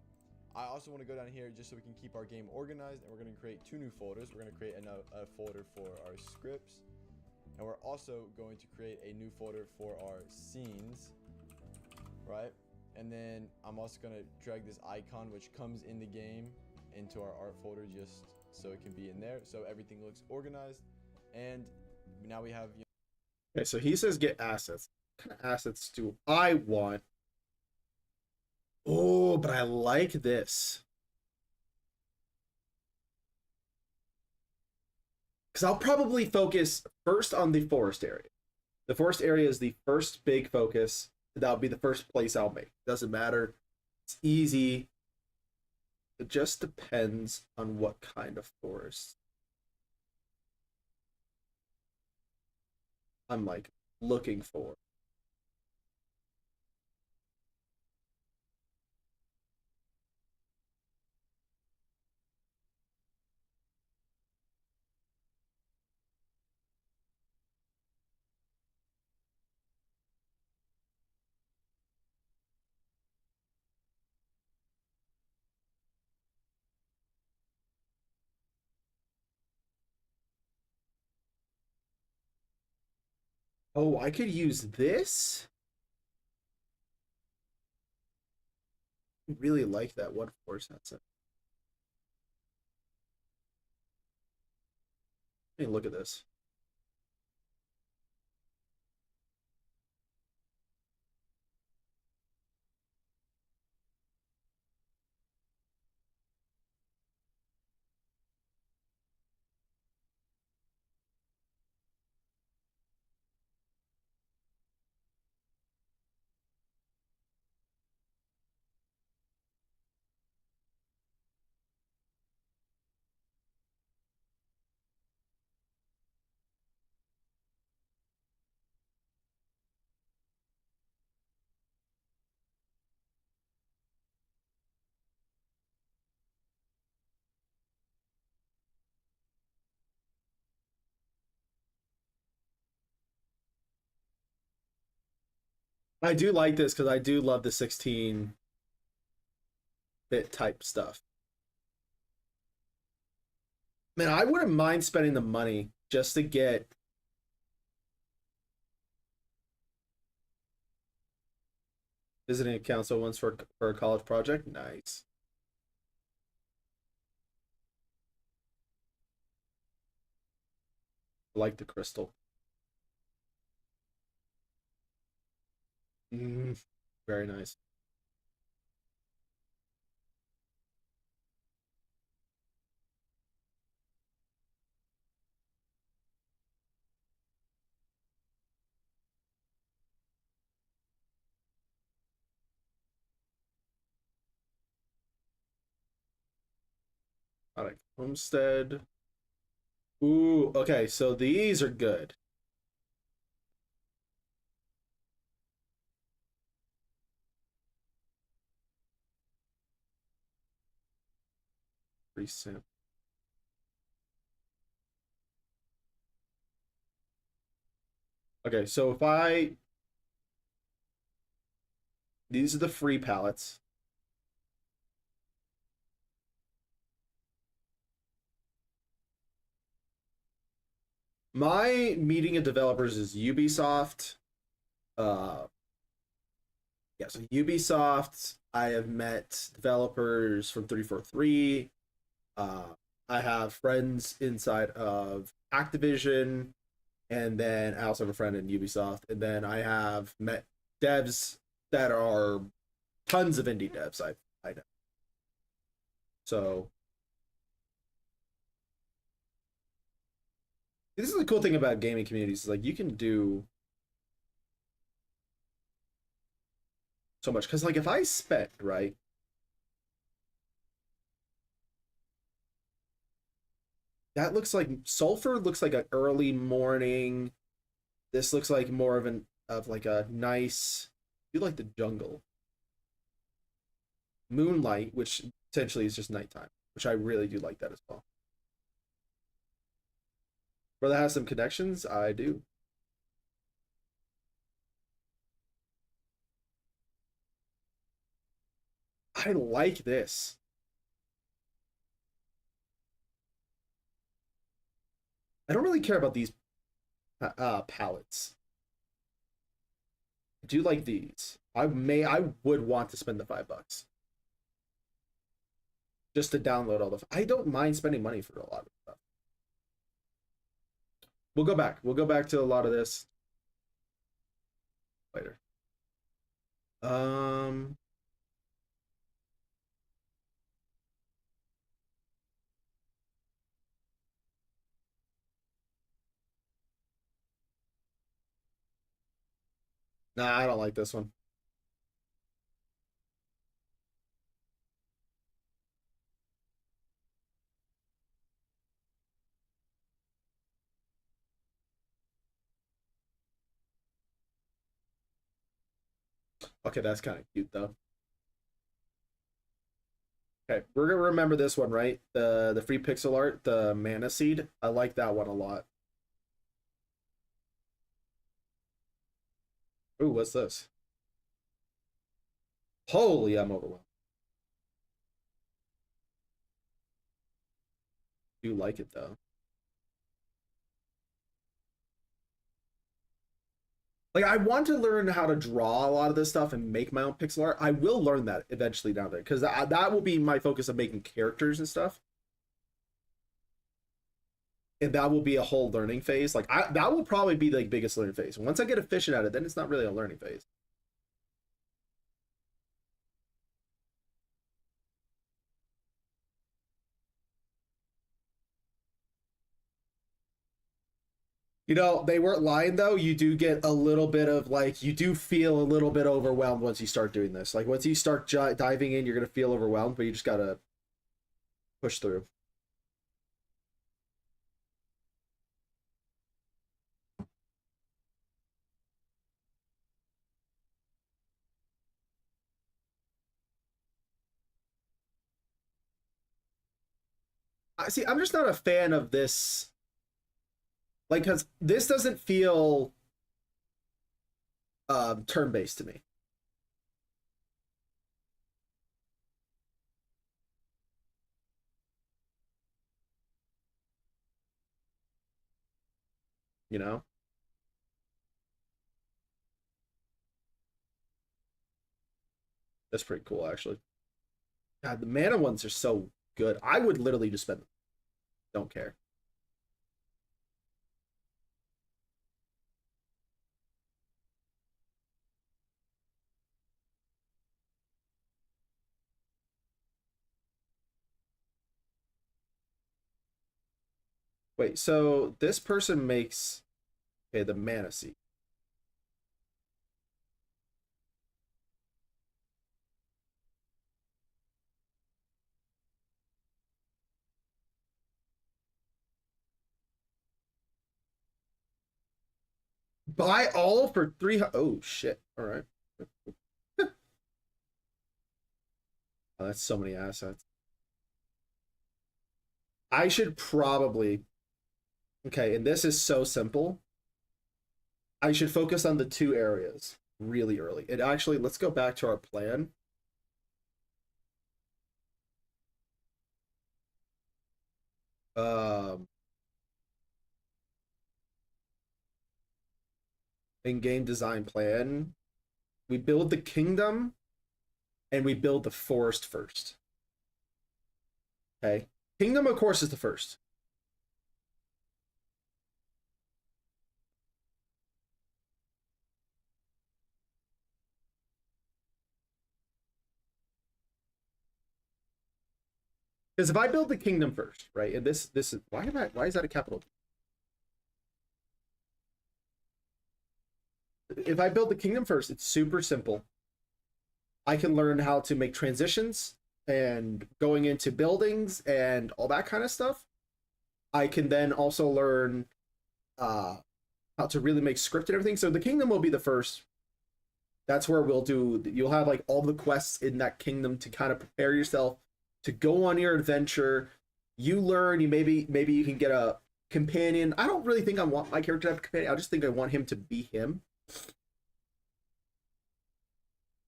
I also want to go down here just so we can keep our game organized, and we're going to create 2 new folders. We're going to create a folder for our scripts, and we're also going to create a new folder for our scenes, right? And then I'm also going to drag this icon, which comes in the game, into our art folder just so it can be in there, so everything looks organized. And now we have, Okay, so he says get assets. What kind of assets do I want? Oh, but I like this. Because I'll probably focus first on the forest area. The forest area is the first big focus. That'll be the first place I'll make. Doesn't matter. It's easy. It just depends on what kind of forest I'm like looking for. Oh, I could use this? I really like that one forest asset. Hey, look at this. I do like this because I do love the 16-bit type stuff. Man, I wouldn't mind spending the money just to get visiting a council once for a college project. Nice. I like the crystal. Very nice. All right, homestead. Ooh, okay, so these are good. Pretty simple. Okay, so if I these are the free palettes. My meeting of developers is Ubisoft. Yeah, so Ubisoft. I have met developers from 343. Uh, I have friends inside of Activision, and then I also have a friend in Ubisoft, and then I have met devs that are tons of indie devs. I know. So this is the cool thing about gaming communities is like you can do so much because like if I spec right, that looks like Sulfur looks like an early morning. This looks like more of an of like a nice. You like the jungle. Moonlight, which essentially is just nighttime, which I really do like that as well. Where that has some connections, I do. I like this. I don't really care about these palettes. I do like these. I would want to spend the $5 just to download all the. I don't mind spending money for a lot of stuff. We'll go back. We'll go back to a lot of this later. Um, nah, I don't like this one. Okay, that's kind of cute though. Okay, we're gonna remember this one, right? The free pixel art, the mana seed. I like that one a lot. Ooh, what's this? Holy, I'm overwhelmed. Do like it though. Like I want to learn how to draw a lot of this stuff and make my own pixel art. I will learn that eventually down there because that will be my focus of making characters and stuff. And that will be a whole learning phase. Like that will probably be the biggest learning phase. Once I get efficient at it, then it's not really a learning phase. You know, they weren't lying though. You do get a little bit of like, you do feel a little bit overwhelmed once you start doing this. Like, once you start diving in, you're going to feel overwhelmed, but you just got to push through. I see, I'm just not a fan of this. Like, because this doesn't feel turn based to me. You know? That's pretty cool, actually. God, the mana ones are so good. I would literally just spend them. Don't care. Wait, so this person makes okay the mana seed. Buy all for 300. Oh shit! All right. Oh, that's so many assets. I should probably okay, and this is so simple. I should focus on the two areas really early. And actually, let's go back to our plan. Um, and game design plan, we build the kingdom and we build the forest first. Okay. Kingdom, of course, is the first. Because if I build the kingdom first, right, and this is why is that a capital? If I build the kingdom first, it's super simple. I can learn how to make transitions and going into buildings and all that kind of stuff. I can then also learn how to really make script and everything. So the kingdom will be the first. That's where you'll have like all the quests in that kingdom to kind of prepare yourself to go on your adventure. You learn, you maybe you can get a companion. I don't really think I want my character to have a companion. I just think I want him to be him.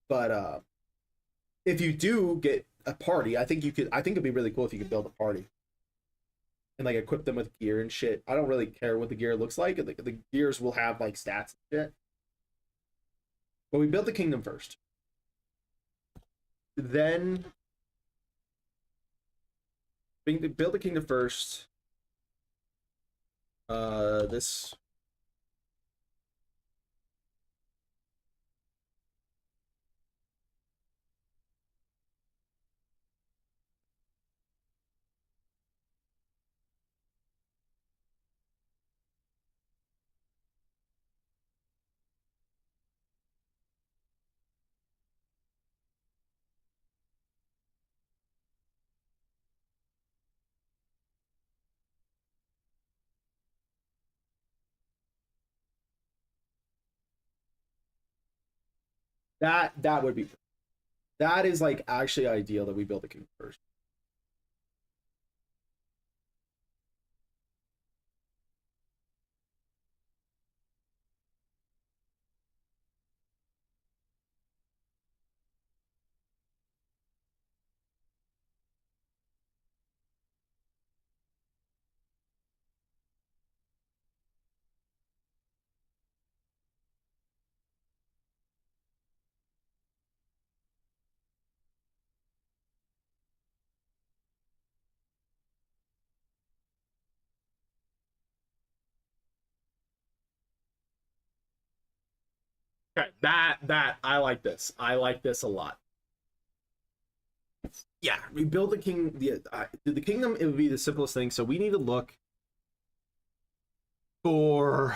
But if you do get a party, I think it'd be really cool if you could build a party and like equip them with gear and shit. I don't really care what the gear looks like. The gears will have like stats and shit. But we built the kingdom first. Then build the kingdom first. This that would be, that is like actually ideal that we build the kingdom first. Okay, that I like this. I like this a lot. Yeah, we build the kingdom. It would be the simplest thing. So we need to look for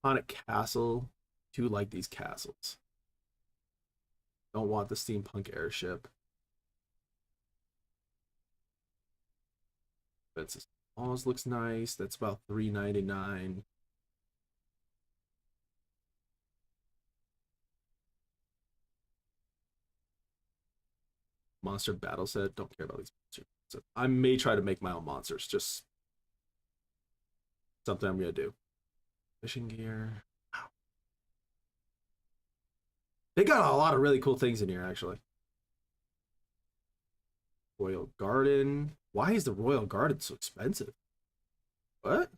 on a castle to like these castles. Don't want the steampunk airship. That's almost looks nice. That's about $3.99. Monster battle set. Don't care about these monsters. So I may try to make my own monsters. Just something I'm gonna do. Fishing gear. Wow. They got a lot of really cool things in here, actually. Royal Garden. Why is the Royal Garden so expensive? What?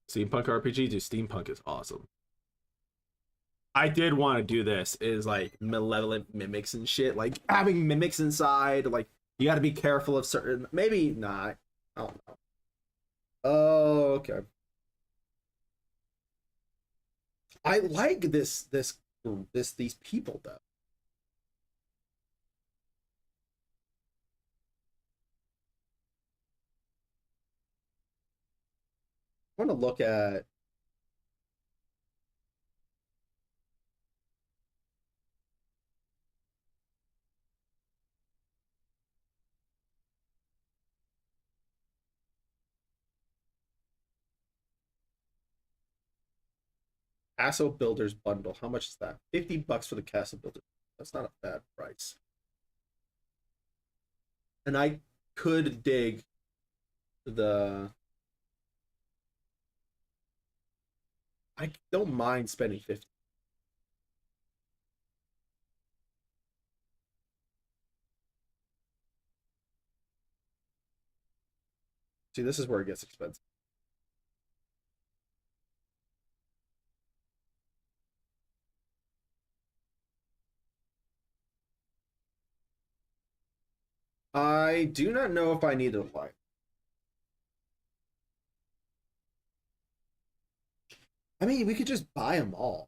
Steampunk RPG? Dude, steampunk is awesome. I did want to do this, is like malevolent mimics and shit. Like having mimics inside, like you got to be careful of certain. Maybe not. I don't know. Oh, okay. I like these people though. I want to look at Castle Builders bundle. How much is that? $50 for the Castle Builder. That's not a bad price. And I could dig the I don't mind spending 50. See, this is where it gets expensive. I do not know if I need to apply. I mean, we could just buy them all.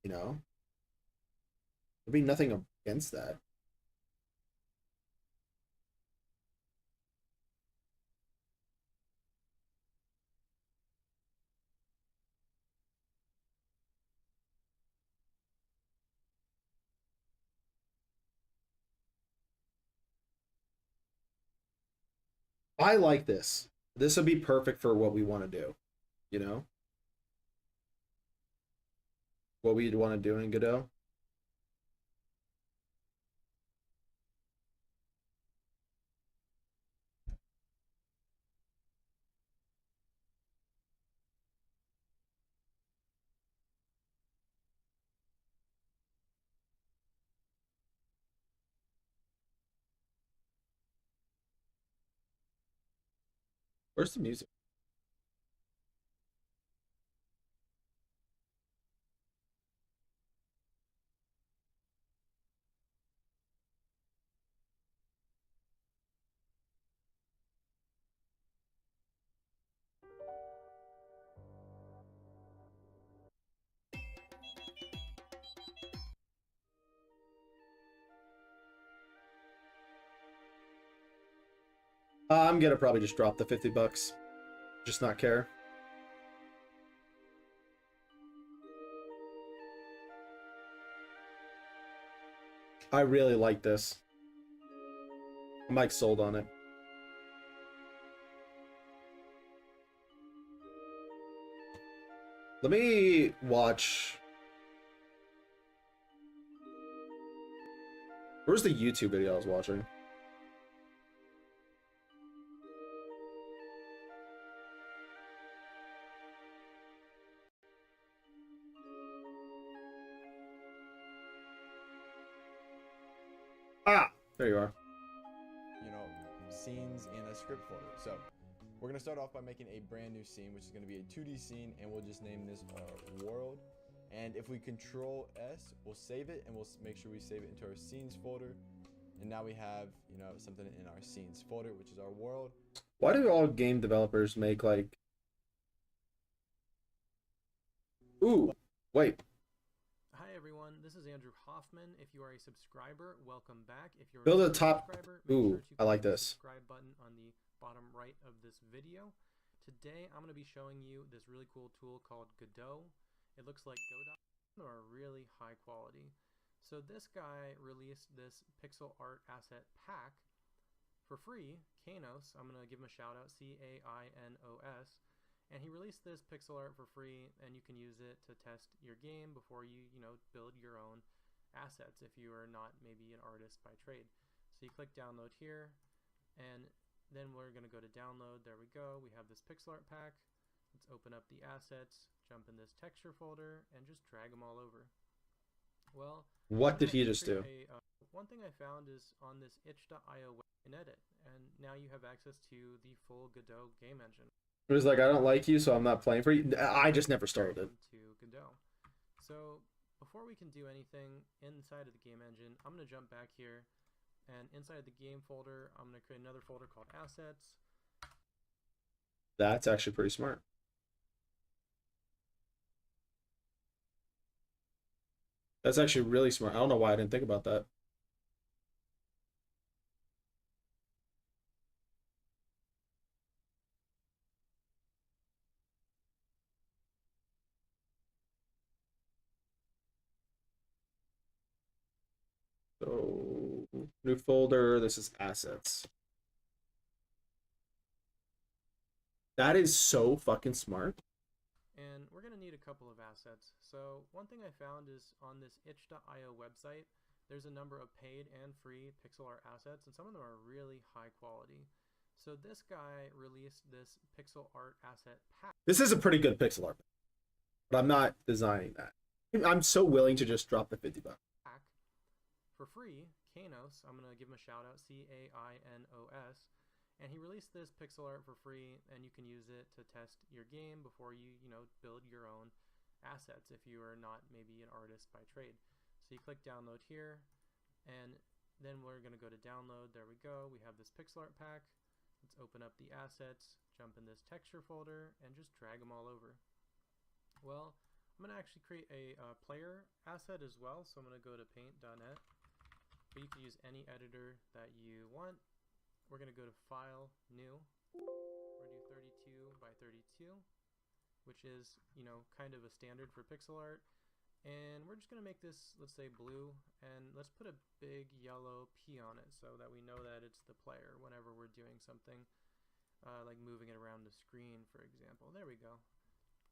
You know? There'd be nothing against that. I like this. This would be perfect for what we want to do. You know? What we'd want to do in Godot. Where's the music? I'm gonna probably just drop the $50. Just not care. I really like this. I'm like sold on it. Let me watch. Where's the YouTube video I was watching? Ah, there you are. You know, scenes in a script folder. So we're gonna start off by making a brand new scene, which is gonna be a 2D scene, and we'll just name this our world. And if we Control S, we'll save it, and we'll make sure we save it into our scenes folder. And now we have, you know, something in our scenes folder, which is our world. Why do all game developers make like? Ooh, wait. Hi everyone, this is Andrew Hoffman. If you are a subscriber, welcome back. If you're Build a a top. subscriber, make Ooh, sure to I like click the this. subscribe button on the bottom right of this video. Today I'm going to be showing you this really cool tool called Godot. It looks like Godot or really high quality. So this guy released this pixel art asset pack for free. Kainos, I'm going to give him a shout out, Cainos. And he released this pixel art for free, and you can use it to test your game before you build your own assets if you are not maybe an artist by trade. So you click download here, and then we're going to go to download. There we go. We have this pixel art pack. Let's open up the assets, jump in this texture folder, and just drag them all over. Well, What did he just do? One thing I found is on this itch.io web in edit, and now you have access to the full Godot game engine. It was like, I don't like you, so I'm not playing for you. I just never started it. To Godot. So before we can do anything inside of the game engine, I'm going to jump back here, and inside the game folder, I'm going to create another folder called assets. That's actually pretty smart. That's actually really smart. I don't know why I didn't think about that. So, new folder. This is assets. That is so fucking smart. And we're going to need a couple of assets. So one thing I found is on this itch.io website, there's a number of paid and free pixel art assets, and some of them are really high quality. So this guy released this pixel art asset pack. This is a pretty good pixel art. but I'm not designing that. I'm so willing to just drop the $50. Pack for free, Kainos. I'm gonna give him a shout out, Cainos, and he released this pixel art for free, and you can use it to test your game before you build your own assets if you are not maybe an artist by trade. So you click download here, and then we're gonna go to download. There we go. We have this pixel art pack. Let's open up the assets, jump in this texture folder, and just drag them all over. Well, I'm going to actually create a player asset as well, so I'm going to go to paint.net, but you can use any editor that you want. We're going to go to File, New. We're going to do 32 by 32, which is, kind of a standard for pixel art. And we're just going to make this, let's say, blue, and let's put a big yellow P on it so that we know that it's the player whenever we're doing something, like moving it around the screen, for example. There we go.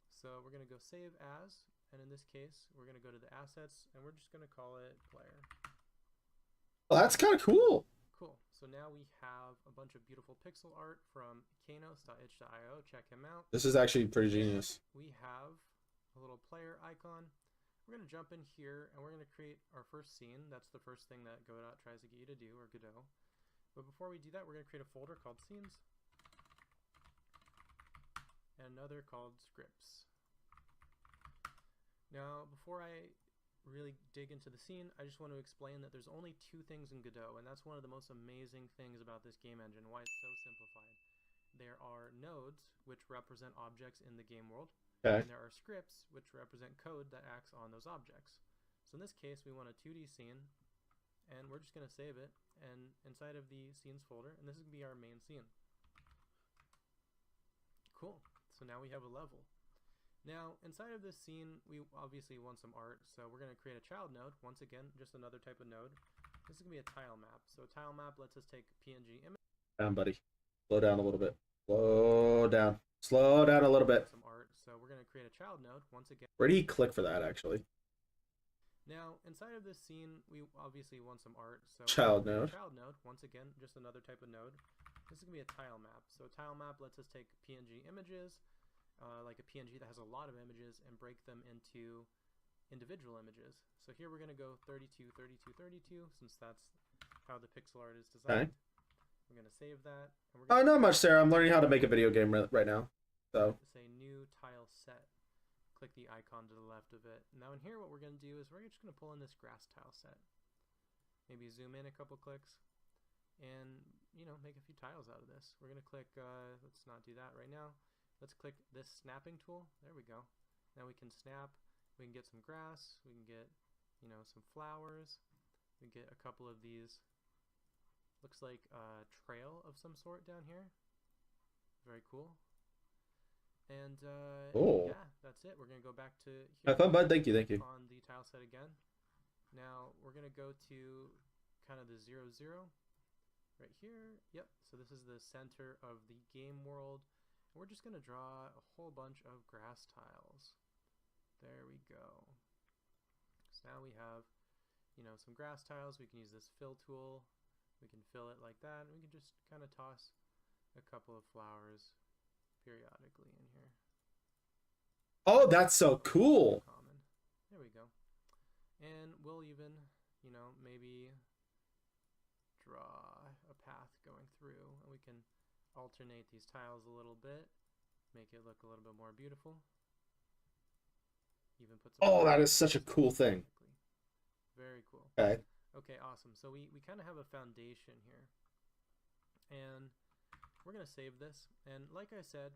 So we're going to go save as, and in this case, we're going to go to the assets, and we're just going to call it player. Well, that's kind of cool. Cool. So now we have a bunch of beautiful pixel art from Kainos.itch.io. Check him out. This is actually pretty genius. We have a little player icon. We're going to jump in here, and we're going to create our first scene. That's the first thing that Godot tries to get you to do, or Godot. But before we do that, we're going to create a folder called scenes, and another called scripts. Now, before I really dig into the scene, I just want to explain that there's only two things in Godot, and that's one of the most amazing things about this game engine, why it's so simplified. There are nodes, which represent objects in the game world, Okay. and there are scripts, which represent code that acts on those objects. So in this case, we want a 2D scene, and we're just going to save it, and inside of the scenes folder, and this is going to be our main scene. Cool. So now we have a level. Now, inside of this scene, we obviously want some art, so we're going to create a child node. Once again, just another type of node. This is going to be a tile map. So a tile map lets us take PNG image. Down, buddy. Slow down a little bit. Slow down. Slow down a little bit. Some art. So we're going to create a child node. Once again. Where do you click for that, actually? Now, inside of this scene, we obviously want some art. So Child node. Child node. Once again, just another type of node. This is going to be a tile map. So a tile map lets us take PNG images, like a PNG that has a lot of images, and break them into individual images. So here we're going to go 32, 32, 32, since that's how the pixel art is designed. Okay. We're going to save that. And we're Not much, Sarah. I'm learning how to make a video game right now. So. Say new tile set. Click the icon to the left of it. Now in here, what we're going to do is we're just going to pull in this grass tile set. Maybe zoom in a couple clicks, and make a few tiles out of this. We're going to click. Let's not do that right now. Let's click this snapping tool. There we go. Now we can snap. We can get some grass. We can get, some flowers. We can get a couple of these. Looks like a trail of some sort down here. Very cool. And yeah, that's it. We're gonna go back to here. Have fun, bud. Thank you. On the tile set again. Now we're gonna go to kind of the 0, 0 right here. Yep. So this is the center of the game world. We're just going to draw a whole bunch of grass tiles. There we go. So now we have, some grass tiles. We can use this fill tool. We can fill it like that. And we can just kind of toss a couple of flowers periodically in here. Oh, that's so cool. Common. There we go. And we'll even, maybe draw a path going through. And we can alternate these tiles a little bit, make it look a little bit more beautiful. Even put some. Oh, that is such a cool thing. Very cool. Okay. Okay, awesome. So we kind of have a foundation here, and we're gonna save this. And like I said,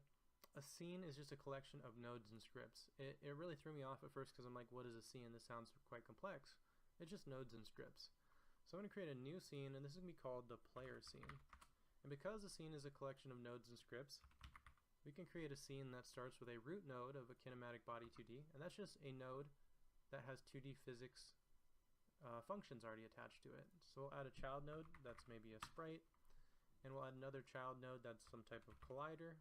a scene is just a collection of nodes and scripts. It really threw me off at first because I'm like, what is a scene? This sounds quite complex. It's just nodes and scripts. So I'm gonna create a new scene, and this is gonna be called the player scene. And because the scene is a collection of nodes and scripts, we can create a scene that starts with a root node of a kinematic body 2D, and that's just a node that has 2D physics functions already attached to it. So we'll add a child node that's maybe a sprite, and we'll add another child node that's some type of collider.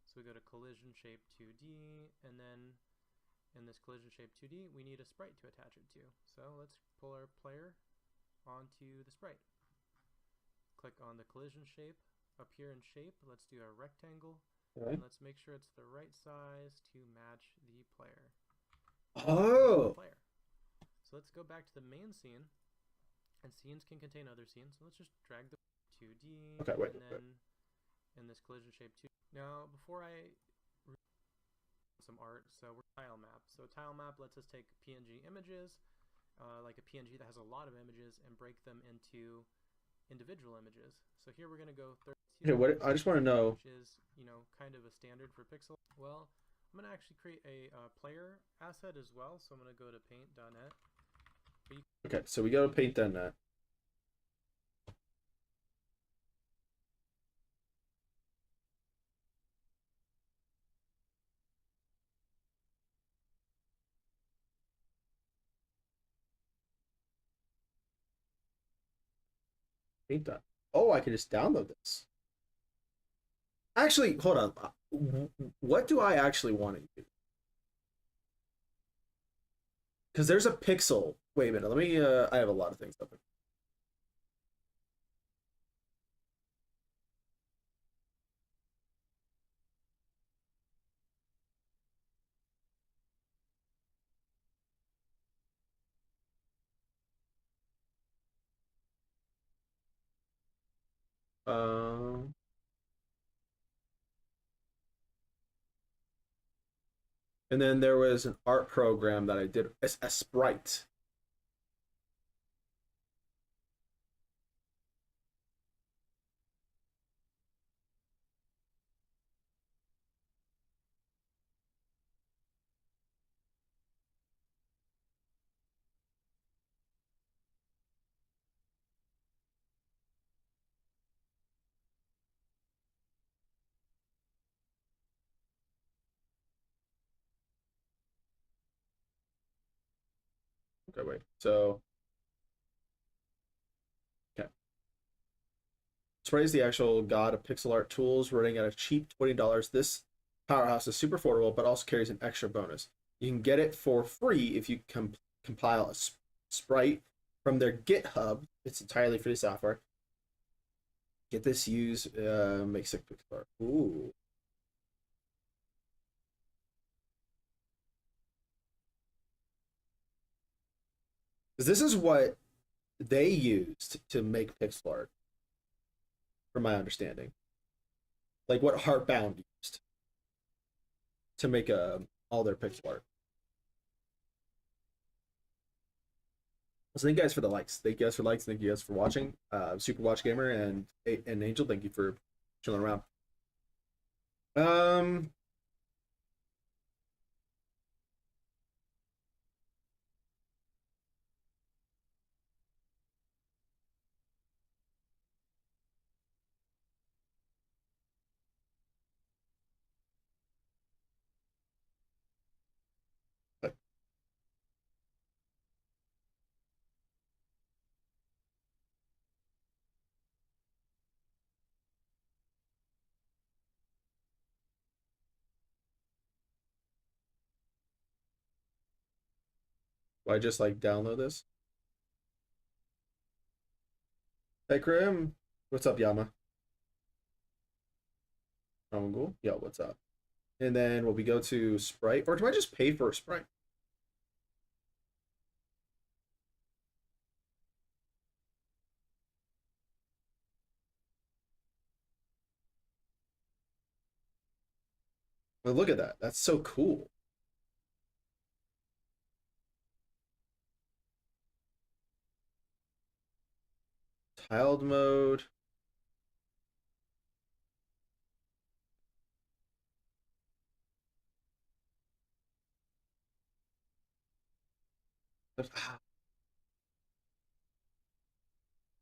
So we go to collision shape 2D, and then in this collision shape 2D, we need a sprite to attach it to. So let's pull our player onto the sprite. Click on the collision shape. Up here in shape, let's do a rectangle, Okay. And let's make sure it's the right size to match the player. Oh. Player. So let's go back to the main scene. And scenes can contain other scenes. So let's just drag the 2D. Okay, wait, and then in this collision shape 2. Now, before I some art, so we're tile map. So tile map lets us take PNG images, like a PNG that has a lot of images, and break them into individual images. So here we're gonna go 32. Okay, what I just want to know. Which is, kind of a standard for pixel. Well, I'm gonna actually create a player asset as well. So I'm gonna go to paint.net. Okay, so we go to paint.net. Paint that. Oh, I can just download this. Actually, hold on. What do I actually want to use? Because there's a pixel. Wait a minute. Let me. I have a lot of things open. Um. And then there was an art program that I did. A sprite. Okay, wait. So. Okay. Sprite is the actual god of pixel art tools, running at a cheap $20. This powerhouse is super affordable, but also carries an extra bonus. You can get it for free if you compile a sprite from their GitHub. It's entirely free software. Get this, use make sick pixel art. Ooh. Because this is what they used to make pixel art, from my understanding. Like what Heartbound used to make all their pixel art. So thank you guys for the likes. Thank you guys for likes. Thank you guys for watching. Super Watch Gamer and Angel, thank you for chilling around. I just like download this. Hey Krim, what's up, Yama? Ghoul, yo, what's up? And then will we go to Sprite, or do I just pay for a Sprite? Well, look at that. That's so cool. Tiled mode.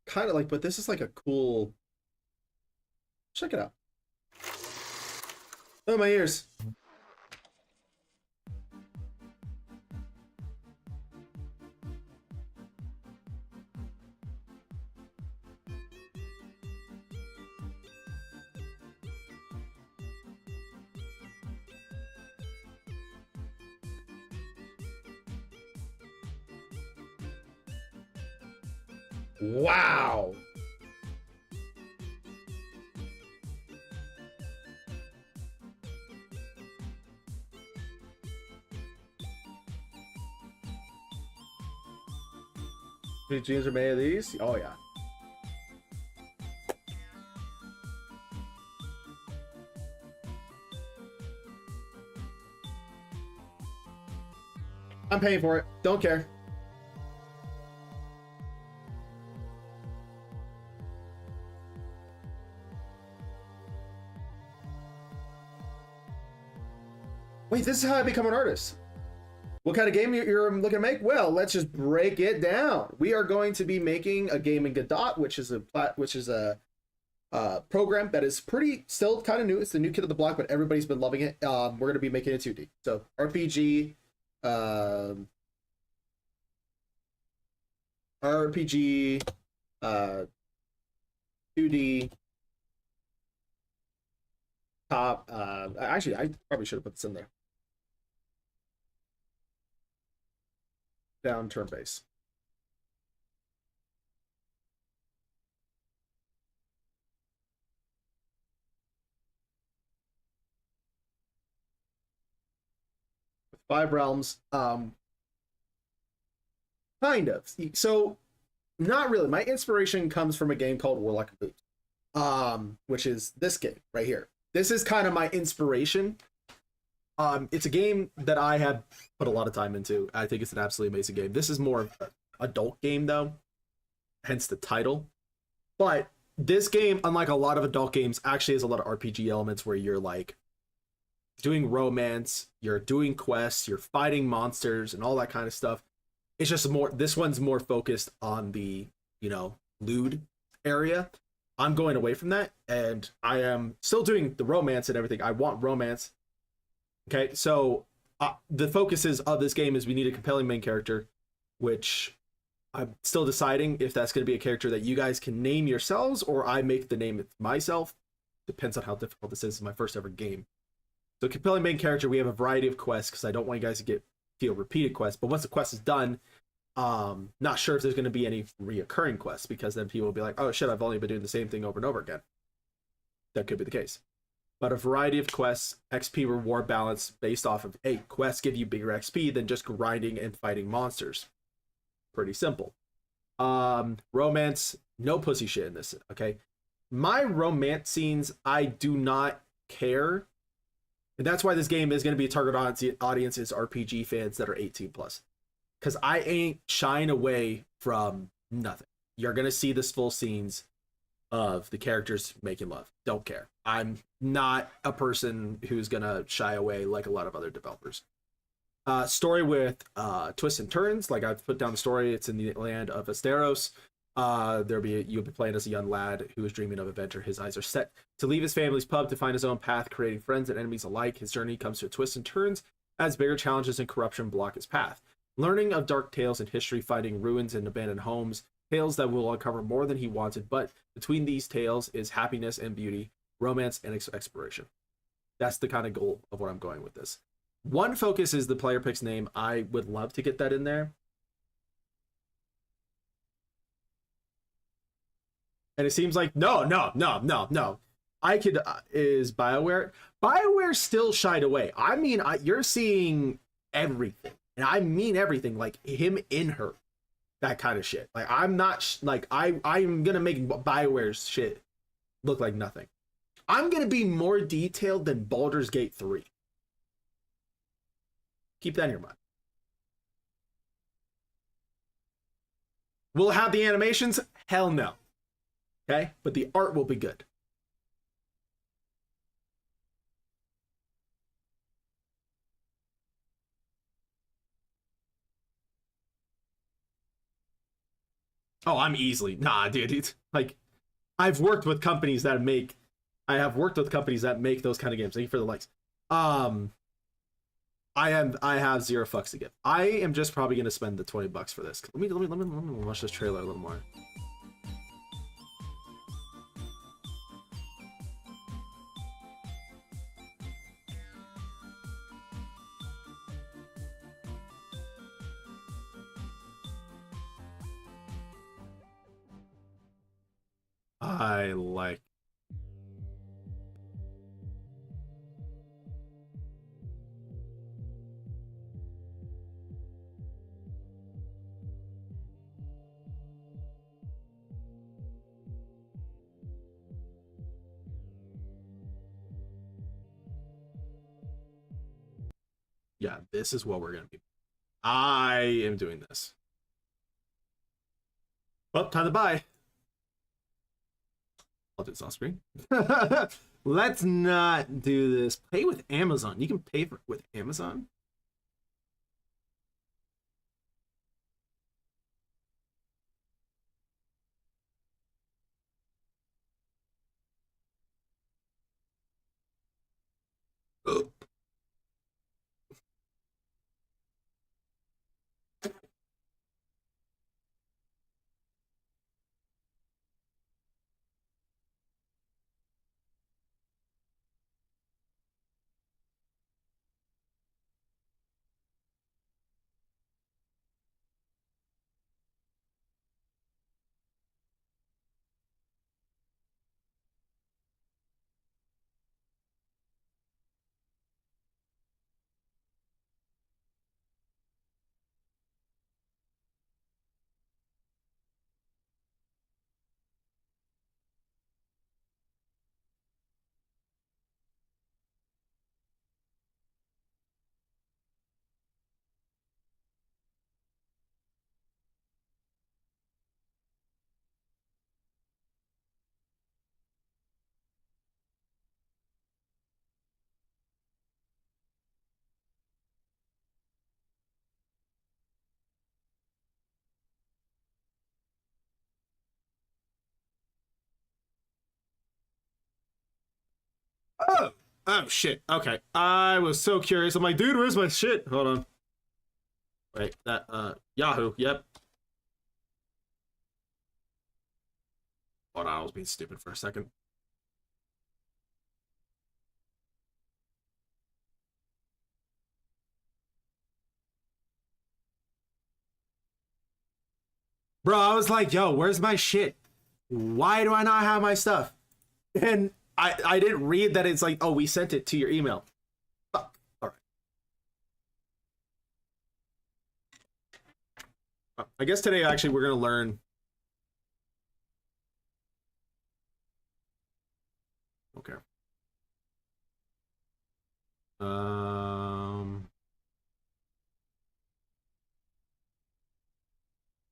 Kind of like, but this is like a cool. Check it out. Oh, my ears. Wow. RPGs are made of these? Oh yeah. I'm paying for it. Don't care. Wait, this is how I become an artist. What kind of game you're looking to make? Well, let's just break it down. We are going to be making a game in Godot, which is a program that is still kind of new. It's the new kid of the block, but everybody's been loving it. We're going to be making it 2D. So RPG, RPG, 2D. Top. Actually, I probably should have put this in there. Down turn base. With 5 realms. Kind of. So, not really. My inspiration comes from a game called Warlock and Boots, which is this game right here. This is kind of my inspiration. It's a game that I have put a lot of time into. I think it's an absolutely amazing game. This is more of an adult game, though, hence the title. But this game, unlike a lot of adult games, actually has a lot of RPG elements where you're like doing romance, you're doing quests, you're fighting monsters, and all that kind of stuff. It's just more. This one's more focused on the, lewd area. I'm going away from that, and I am still doing the romance and everything. I want romance. Okay, so the focuses of this game is we need a compelling main character, which I'm still deciding if that's going to be a character that you guys can name yourselves or I make the name myself. Depends on how difficult this is. It's my first ever game. So compelling main character, we have a variety of quests because I don't want you guys to feel repeated quests. But once the quest is done, not sure if there's going to be any reoccurring quests because then people will be like, oh shit, I've only been doing the same thing over and over again. That could be the case. But a variety of quests, XP reward balance based off of, hey, quests give you bigger XP than just grinding and fighting monsters. Pretty simple. Romance, no pussy shit in this, okay? My romance scenes, I do not care. And that's why this game is going to be a target audience is RPG fans that are 18 plus. Because I ain't shying away from nothing. You're going to see this full scenes of the characters making love. Don't care. I'm not a person who's gonna shy away like a lot of other developers. Story with twists and turns. Like I've put down the story. It's in the land of Asteros. You'll be playing as a young lad who is dreaming of adventure. His eyes are set to leave his family's pub to find his own path, creating friends and enemies alike. His journey comes to twists and turns as bigger challenges and corruption block his path. Learning of dark tales and history, finding ruins and abandoned homes. Tales that will uncover more than he wanted, but between these tales is happiness and beauty, romance and exploration. That's the kind of goal of what I'm going with this. One focus is the player pick's name. I would love to get that in there. And it seems like, no. I could, is BioWare. BioWare still shied away. I mean, you're seeing everything. And I mean everything, like him in her. That kind of shit. Like I'm not I'm gonna make BioWare's shit look like nothing. I'm gonna be more detailed than Baldur's Gate 3. Keep that in your mind. Will it have the animations? Hell no. Okay, but the art will be good. Oh, I'm easily. Nah, dude. It's like I have worked with companies that make those kind of games. Thank you for the likes. I have zero fucks to give. I am just probably gonna spend the $20 for this. Let me watch this trailer a little more. I like. Yeah, this is what we're gonna be. I am doing this. Well, time to buy. I'll do this off screen. Let's not do this. Pay with Amazon. You can pay for with Amazon. Ugh. Oh, oh shit. Okay, I was so curious. I'm like, dude, where's my shit? Hold on. Wait, that Yahoo. Yep. Hold on, I was being stupid for a second. Bro, I was like, yo, where's my shit? Why do I not have my stuff? And I didn't read that it's like, oh, we sent it to your email. Fuck. All right. I guess today actually we're gonna learn. Okay.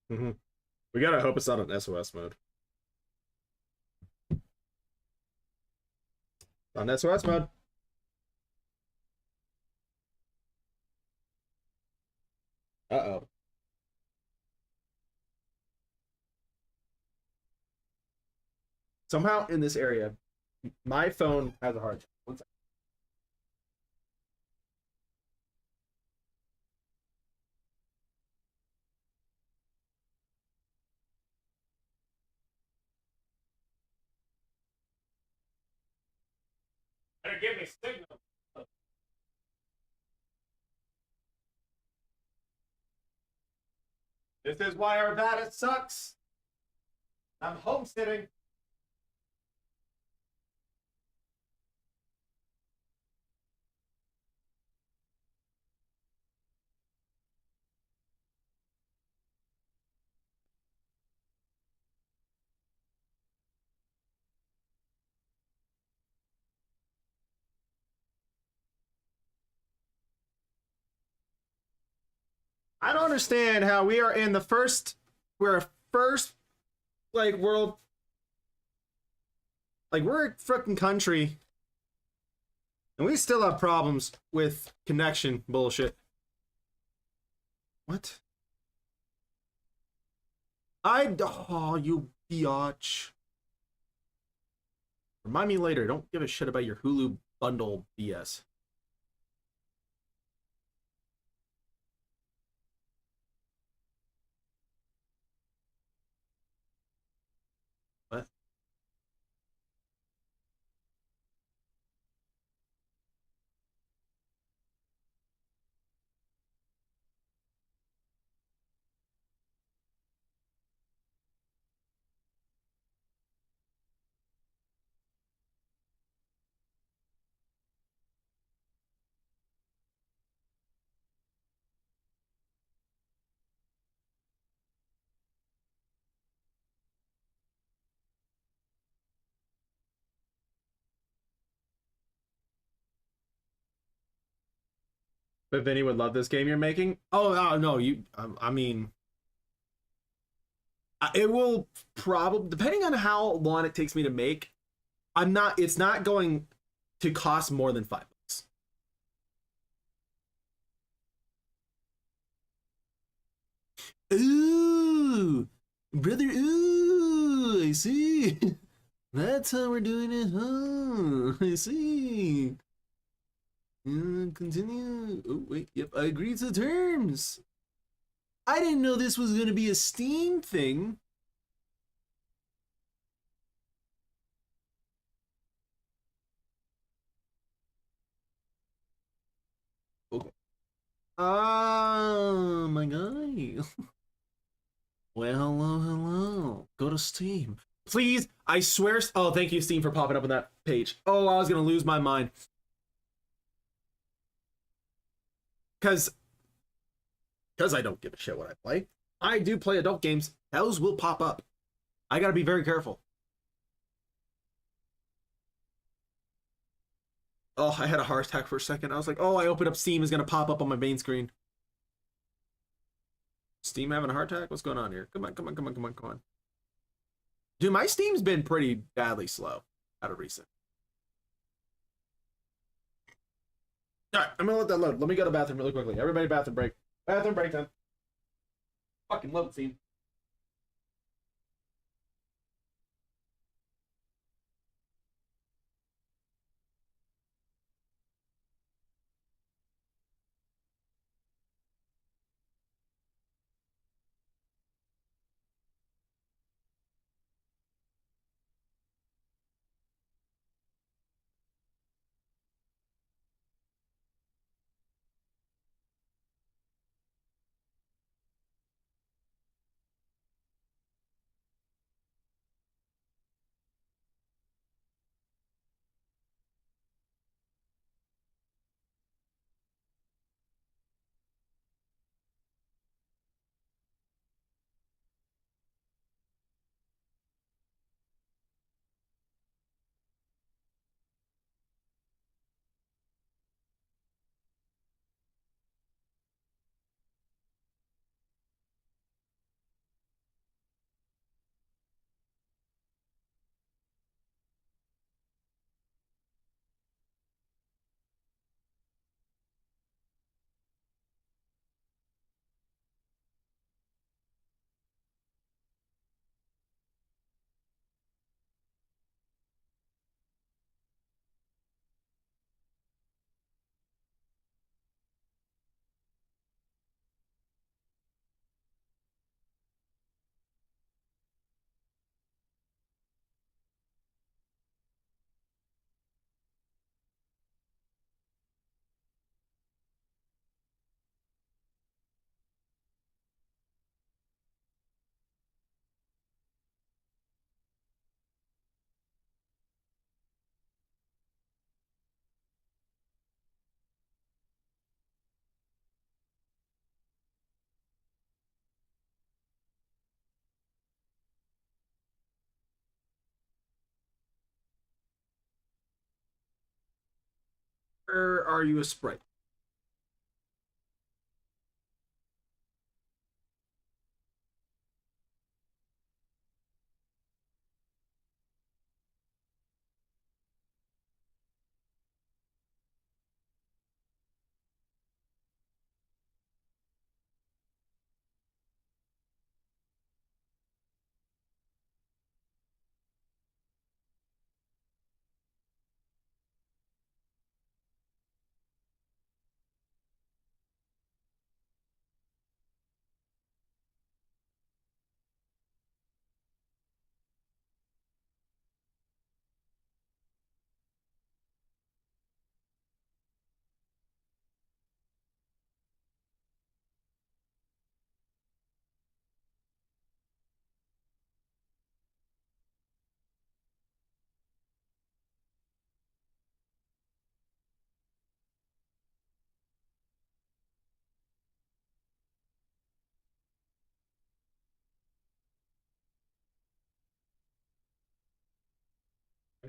Mhm. We gotta hope it's not an SOS mode. On SOS mode. Uh-oh. Somehow in this area, my phone has a hard time. One second. Better give me signal. This is why Arvada sucks. I'm homesteading. I don't understand how we are in the first, we're a first, like, world, like, we're a freaking country, and we still have problems with connection bullshit. What? Oh, you biatch. Remind me later. Don't give a shit about your Hulu bundle BS. What? But Vinny would love this game you're making. Oh no, you. I mean, it will probably depending on how long it takes me to make. I'm not. It's not going to cost more than $5. Ooh, brother. Ooh, I see. That's how we're doing it, huh? I see. Continue. Oh, wait. Yep, I agree to the terms. I didn't know this was going to be a Steam thing. Okay. Oh, my guy. Well, hello, hello. Go to Steam. Please, I swear. Oh, thank you, Steam, for popping up on that page. Oh, I was going to lose my mind. Because I don't give a shit what I play. I do play adult games. Those will pop up. I got to be very careful. Oh, I had a heart attack for a second. I was like, oh, I opened up Steam, is going to pop up on my main screen. Steam having a heart attack? What's going on here? Come on, come on, come on, come on, come on. Dude, my Steam's been pretty badly slow out of recent. All right, I'm going to let that load. Let me go to the bathroom really quickly. Everybody bathroom break. Bathroom break time. Fucking load Steam. Or are you a Sprite?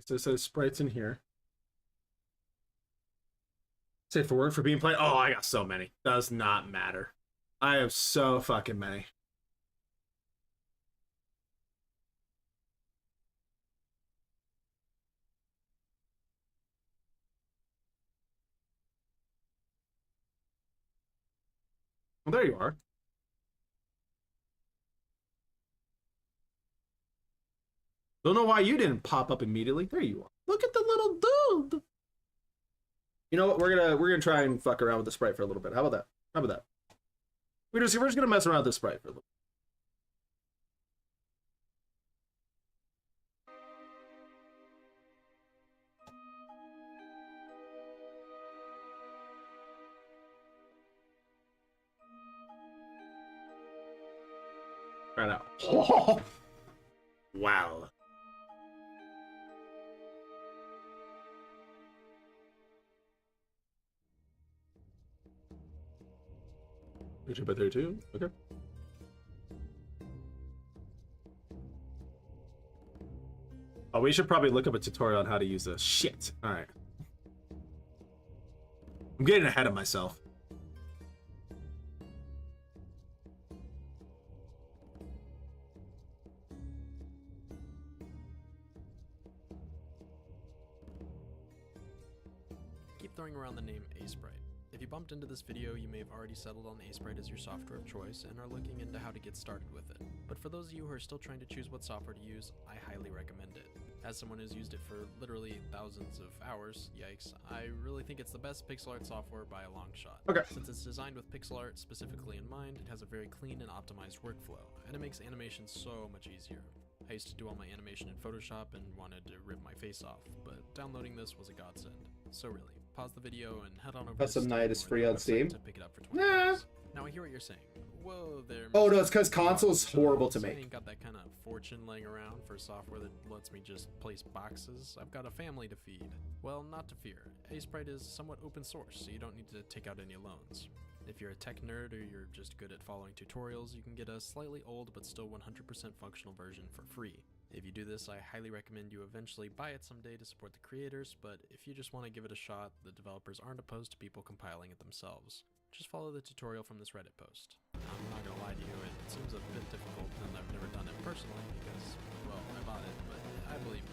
So it says Sprite's in here. Say for work for being played. Oh, I got so many. Does not matter. I have so fucking many. Well, there you are. Don't know why you didn't pop up immediately. There you are. Look at the little dude. You know what? We're gonna try and fuck around with the sprite for a little bit. How about that? How about that? We're just gonna mess around with the sprite for a little. Right now. Oh, wow. YouTube by 32. Okay. Oh, we should probably look up a tutorial on how to use this. Shit. All right. I'm getting ahead of myself. Keep throwing around the name Asprite. If you bumped into this video, you may have already settled on Asprite as your software of choice and are looking into how to get started with it. But for those of you who are still trying to choose what software to use, I highly recommend it. As someone who's used it for literally thousands of hours, yikes, I really think it's the best pixel art software by a long shot. Okay. Since it's designed with pixel art specifically in mind, it has a very clean and optimized workflow, and it makes animation so much easier. I used to do all my animation in Photoshop and wanted to rip my face off, but downloading this was a godsend. So really, pause the video and head on over Custom to Night Steam is or free their on website Steam? to pick it up for $20. Now I hear what you're saying. Whoa there. Oh, no, Mr. it's 'cause console's So, horrible to I make. ain't got that kind of fortune laying around for software that lets me just place boxes. I've got a family to feed. Well, not to fear. Asprite is somewhat open source, so you don't need to take out any loans. If you're a tech nerd or you're just good at following tutorials, you can get a slightly old but still 100% functional version for free. If you do this, I highly recommend you eventually buy it someday to support the creators, but if you just want to give it a shot, the developers aren't opposed to people compiling it themselves. Just follow the tutorial from this Reddit post. I'm not gonna lie to you, it seems a bit difficult and I've never done it personally because, well, I bought it, but I believe me.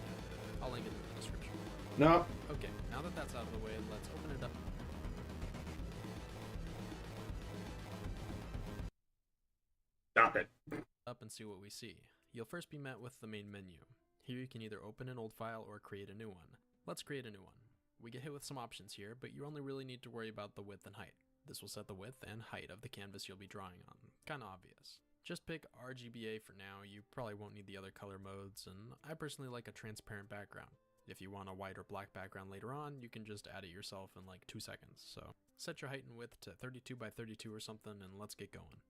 I'll link it in the description. No. Okay, now that that's out of the way, let's open it up. Stop it. Up and see what we see. You'll first be met with the main menu. Here you can either open an old file or create a new one. Let's create a new one. We get hit with some options here, but you only really need to worry about the width and height. This will set the width and height of the canvas you'll be drawing on. Kinda obvious. Just pick RGBA for now, you probably won't need the other color modes, and I personally like a transparent background. If you want a white or black background later on, you can just add it yourself in like 2 seconds. So set your height and width to 32 by 32 or something and let's get going.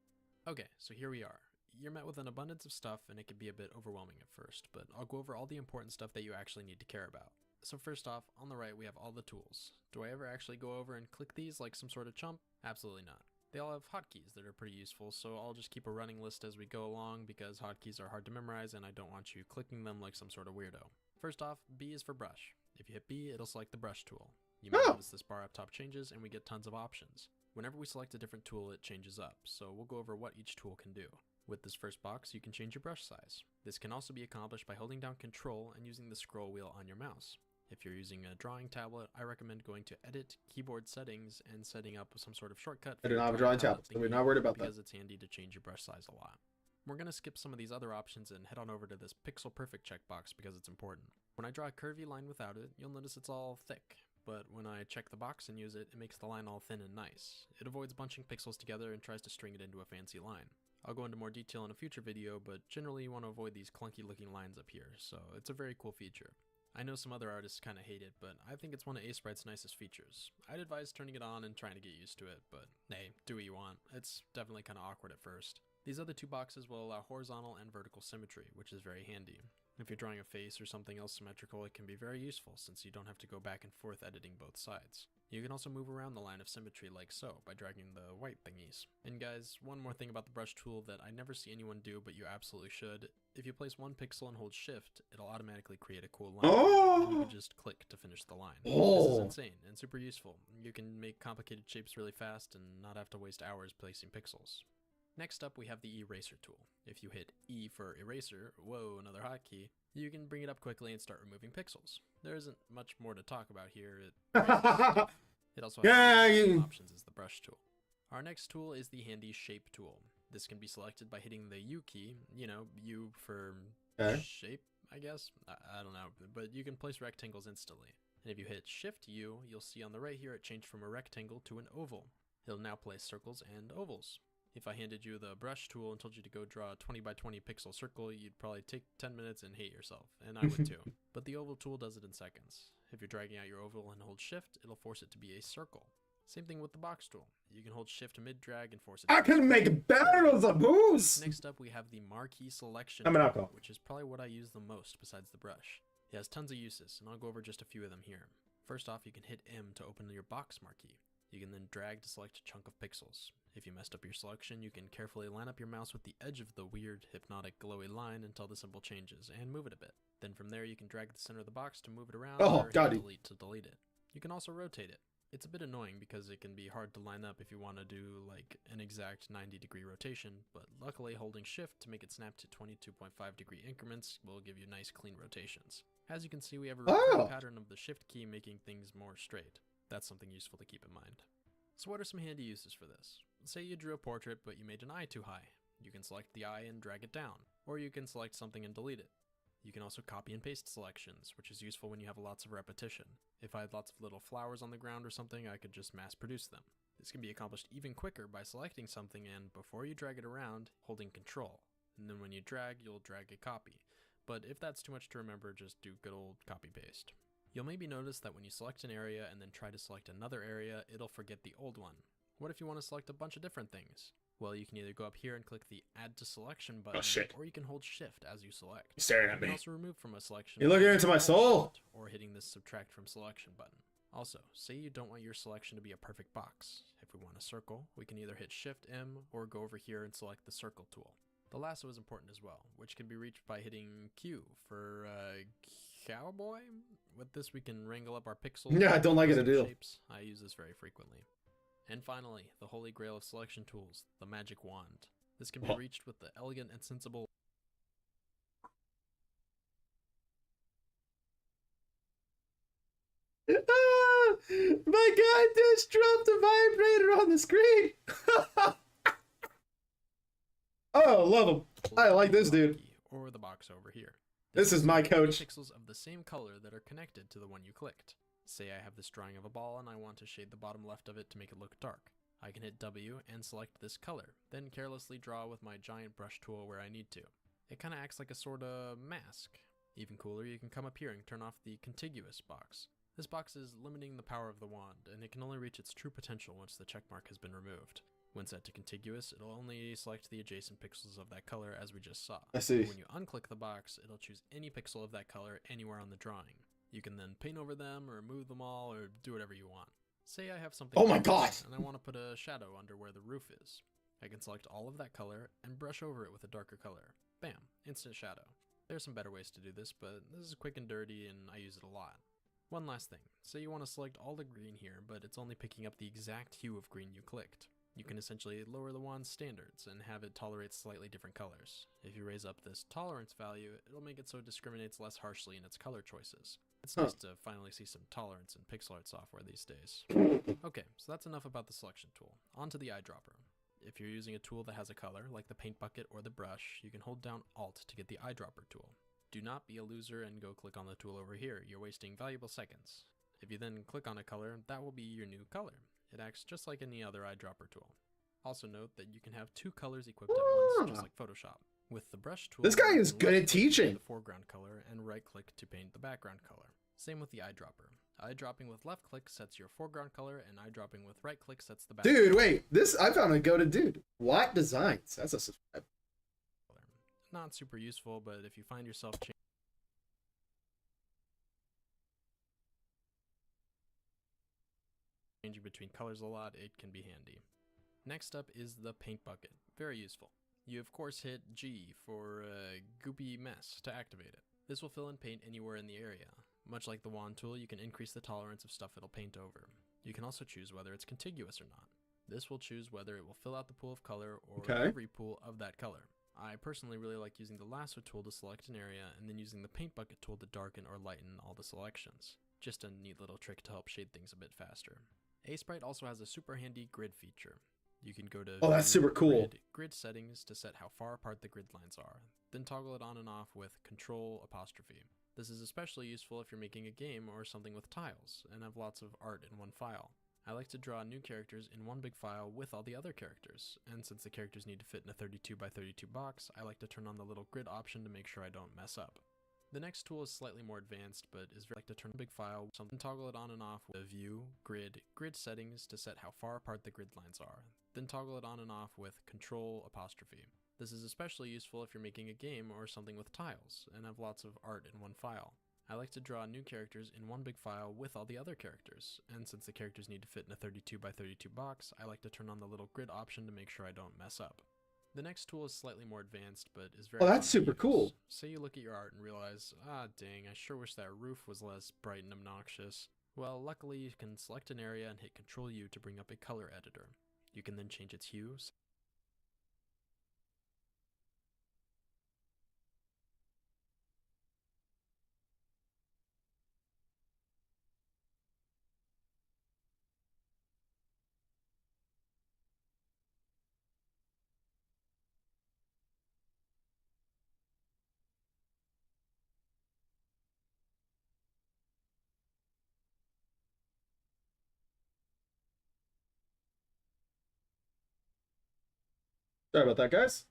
Okay, so here we are. You're met with an abundance of stuff and it can be a bit overwhelming at first, but I'll go over all the important stuff that you actually need to care about. So first off, on the right we have all the tools. Do I ever actually go over and click these like some sort of chump? Absolutely not. They all have hotkeys that are pretty useful, so I'll just keep a running list as we go along because hotkeys are hard to memorize and I don't want you clicking them like some sort of weirdo. First off, B is for brush. If you hit B, it'll select the brush tool. You might notice this bar up top changes and we get tons of options. Whenever we select a different tool, it changes up, so we'll go over what each tool can do. With this first box, you can change your brush size. This can also be accomplished by holding down Control and using the scroll wheel on your mouse. If you're using a drawing tablet, I recommend going to Edit, Keyboard Settings, and setting up some sort of shortcut. I do not have a drawing tablet, so we're not worried about that. Because it's handy to change your brush size a lot. We're going to skip some of these other options and head on over to this Pixel Perfect checkbox because it's important. When I draw a curvy line without it, you'll notice it's all thick. But when I check the box and use it, it makes the line all thin and nice. It avoids bunching pixels together and tries to string it into a fancy line. I'll go into more detail in a future video, but generally you want to avoid these clunky looking lines up here, so it's a very cool feature. I know some other artists kinda hate it, but I think it's one of Asprite's nicest features. I'd advise turning it on and trying to get used to it, but hey, do what you want. It's definitely kinda awkward at first. These other two boxes will allow horizontal and vertical symmetry, which is very handy. If you're drawing a face or something else symmetrical, it can be very useful since you don't have to go back and forth editing both sides. You can also move around the line of symmetry like so by dragging the white thingies. And guys, one more thing about the brush tool that I never see anyone do but you absolutely should. If you place one pixel and hold shift, it'll automatically create a cool line. And you can just click to finish the line. This is insane and super useful. You can make complicated shapes really fast and not have to waste hours placing pixels. Next up we have the eraser tool. If you hit E for eraser, whoa, another hotkey, you can bring it up quickly and start removing pixels. There isn't much more to talk about here. It also has options as the brush tool. Our next tool is the handy shape tool. This can be selected by hitting the U key, you know, U for shape, I guess? I don't know, but you can place rectangles instantly. And if you hit Shift U, you'll see on the right here it changed from a rectangle to an oval. It'll now place circles and ovals. If I handed you the brush tool and told you to go draw a 20 by 20 pixel circle, you'd probably take 10 minutes and hate yourself, and I would too. But the oval tool does it in seconds. If you're dragging out your oval and hold shift, it'll force it to be a circle. Same thing with the box tool. You can hold shift mid-drag and force it to I can make barrels of booze! Next up we have the marquee selection I'm an tool, alcohol. which is probably what I use the most besides the brush. It has tons of uses, and I'll go over just a few of them here. First off, you can hit M to open your box marquee. You can then drag to select a chunk of pixels. If you messed up your selection, you can carefully line up your mouse with the edge of the weird, hypnotic, glowy line until the symbol changes, and move it a bit. Then from there, you can drag the center of the box to move it around, or hit delete to delete it. You can also rotate it. It's a bit annoying because it can be hard to line up if you want to do like an exact 90-degree rotation, but luckily holding shift to make it snap to 22.5-degree increments will give you nice clean rotations. As you can see, we have a recurring pattern of the shift key making things more straight. That's something useful to keep in mind. So what are some handy uses for this? Say you drew a portrait but you made an eye too high. You can select the eye and drag it down, or you can select something and delete it. You can also copy and paste selections, which is useful when you have lots of repetition. If I had lots of little flowers on the ground or something, I could just mass produce them. This can be accomplished even quicker by selecting something and, before you drag it around, holding Control. And then when you drag, you'll drag a copy. But if that's too much to remember, just do good old copy paste. You'll maybe notice that when you select an area and then try to select another area, it'll forget the old one. What if you want to select a bunch of different things? Well, you can either go up here and click the Add to Selection button, or you can hold Shift as you select. You're staring at You can me. also remove from a selection. You're looking into my soul! Or hitting the Subtract from Selection button. Also, say you don't want your selection to be a perfect box. If we want a circle, we can either hit Shift M or go over here and select the Circle tool. The lasso is important as well, which can be reached by hitting Q for cowboy. With this, we can wrangle up our pixels. Yeah, I don't like it to do. Shapes. I use this very frequently. And finally, the holy grail of selection tools, the magic wand. This can be reached with the elegant and sensible My God, just dropped a vibrator on the screen! Oh, love him. I like this dude. or the box over here. This is my coach. Pixels of the same color that are connected to the one you clicked. Say I have this drawing of a ball and I want to shade the bottom left of it to make it look dark. I can hit W and select this color, then carelessly draw with my giant brush tool where I need to. It kind of acts like a sort of mask. Even cooler, you can come up here and turn off the contiguous box. This box is limiting the power of the wand, and it can only reach its true potential once the checkmark has been removed. When set to contiguous, it'll only select the adjacent pixels of that color as we just saw. I see. When you unclick the box, it'll choose any pixel of that color anywhere on the drawing. You can then paint over them, or move them all, or do whatever you want. Say I have something Oh my God! and I want to put a shadow under where the roof is. I can select all of that color and brush over it with a darker color. Bam, instant shadow. There's some better ways to do this, but this is quick and dirty and I use it a lot. One last thing, say you want to select all the green here, but it's only picking up the exact hue of green you clicked. You can essentially lower the wand's standards and have it tolerate slightly different colors. If you raise up this tolerance value, it'll make it so it discriminates less harshly in its color choices. It's nice to finally see some tolerance in pixel art software these days. Okay, so that's enough about the selection tool. On to the eyedropper. If you're using a tool that has a color, like the paint bucket or the brush, you can hold down Alt to get the eyedropper tool. Do not be a loser and go click on the tool over here, you're wasting valuable seconds. If you then click on a color, that will be your new color. It acts just like any other eyedropper tool. Also note that you can have two colors equipped at once, just like Photoshop. With the brush tool, This guy is good at left-click to teaching. paint the foreground color and right-click to paint the background color. Same with the eyedropper. Eyedropping with left-click sets your foreground color, and eyedropping with right-click sets the background Dude, color. wait. This, I found a go-to dude. Watt Designs. That's a subscribe. Not super useful, but if you find yourself changing between colors a lot, it can be handy. Next up is the paint bucket. Very useful. You of course hit G for goopy mess to activate it. This will fill in paint anywhere in the area. Much like the wand tool, you can increase the tolerance of stuff it'll paint over. You can also choose whether it's contiguous or not. This will choose whether it will fill out the pool of color or every pool of that color. I personally really like using the lasso tool to select an area and then using the paint bucket tool to darken or lighten all the selections. Just a neat little trick to help shade things a bit faster. Sprite also has a super handy grid feature. You can go to that's super cool. Grid settings to set how far apart the grid lines are, then toggle it on and off with Control''. This is especially useful if you're making a game or something with tiles and have lots of art in one file. I like to draw new characters in one big file with all the other characters, and since the characters need to fit in a 32 by 32 box, I like to turn on the little grid option to make sure I don't mess up. The next tool is slightly more advanced, but is very like to turn a big file, something toggle it on and off with View, Grid settings to set how far apart the grid lines are, then toggle it on and off with Control''. This is especially useful if you're making a game or something with tiles and have lots of art in one file. I like to draw new characters in one big file with all the other characters, and since the characters need to fit in a 32 by 32 box, I like to turn on the little grid option to make sure I don't mess up. The next tool is slightly more advanced, but is very that's super cool. Say you look at your art and realize, dang, I sure wish that roof was less bright and obnoxious. Well, luckily you can select an area and hit Ctrl U to bring up a color editor. You can then change its hue. Sorry about that, guys.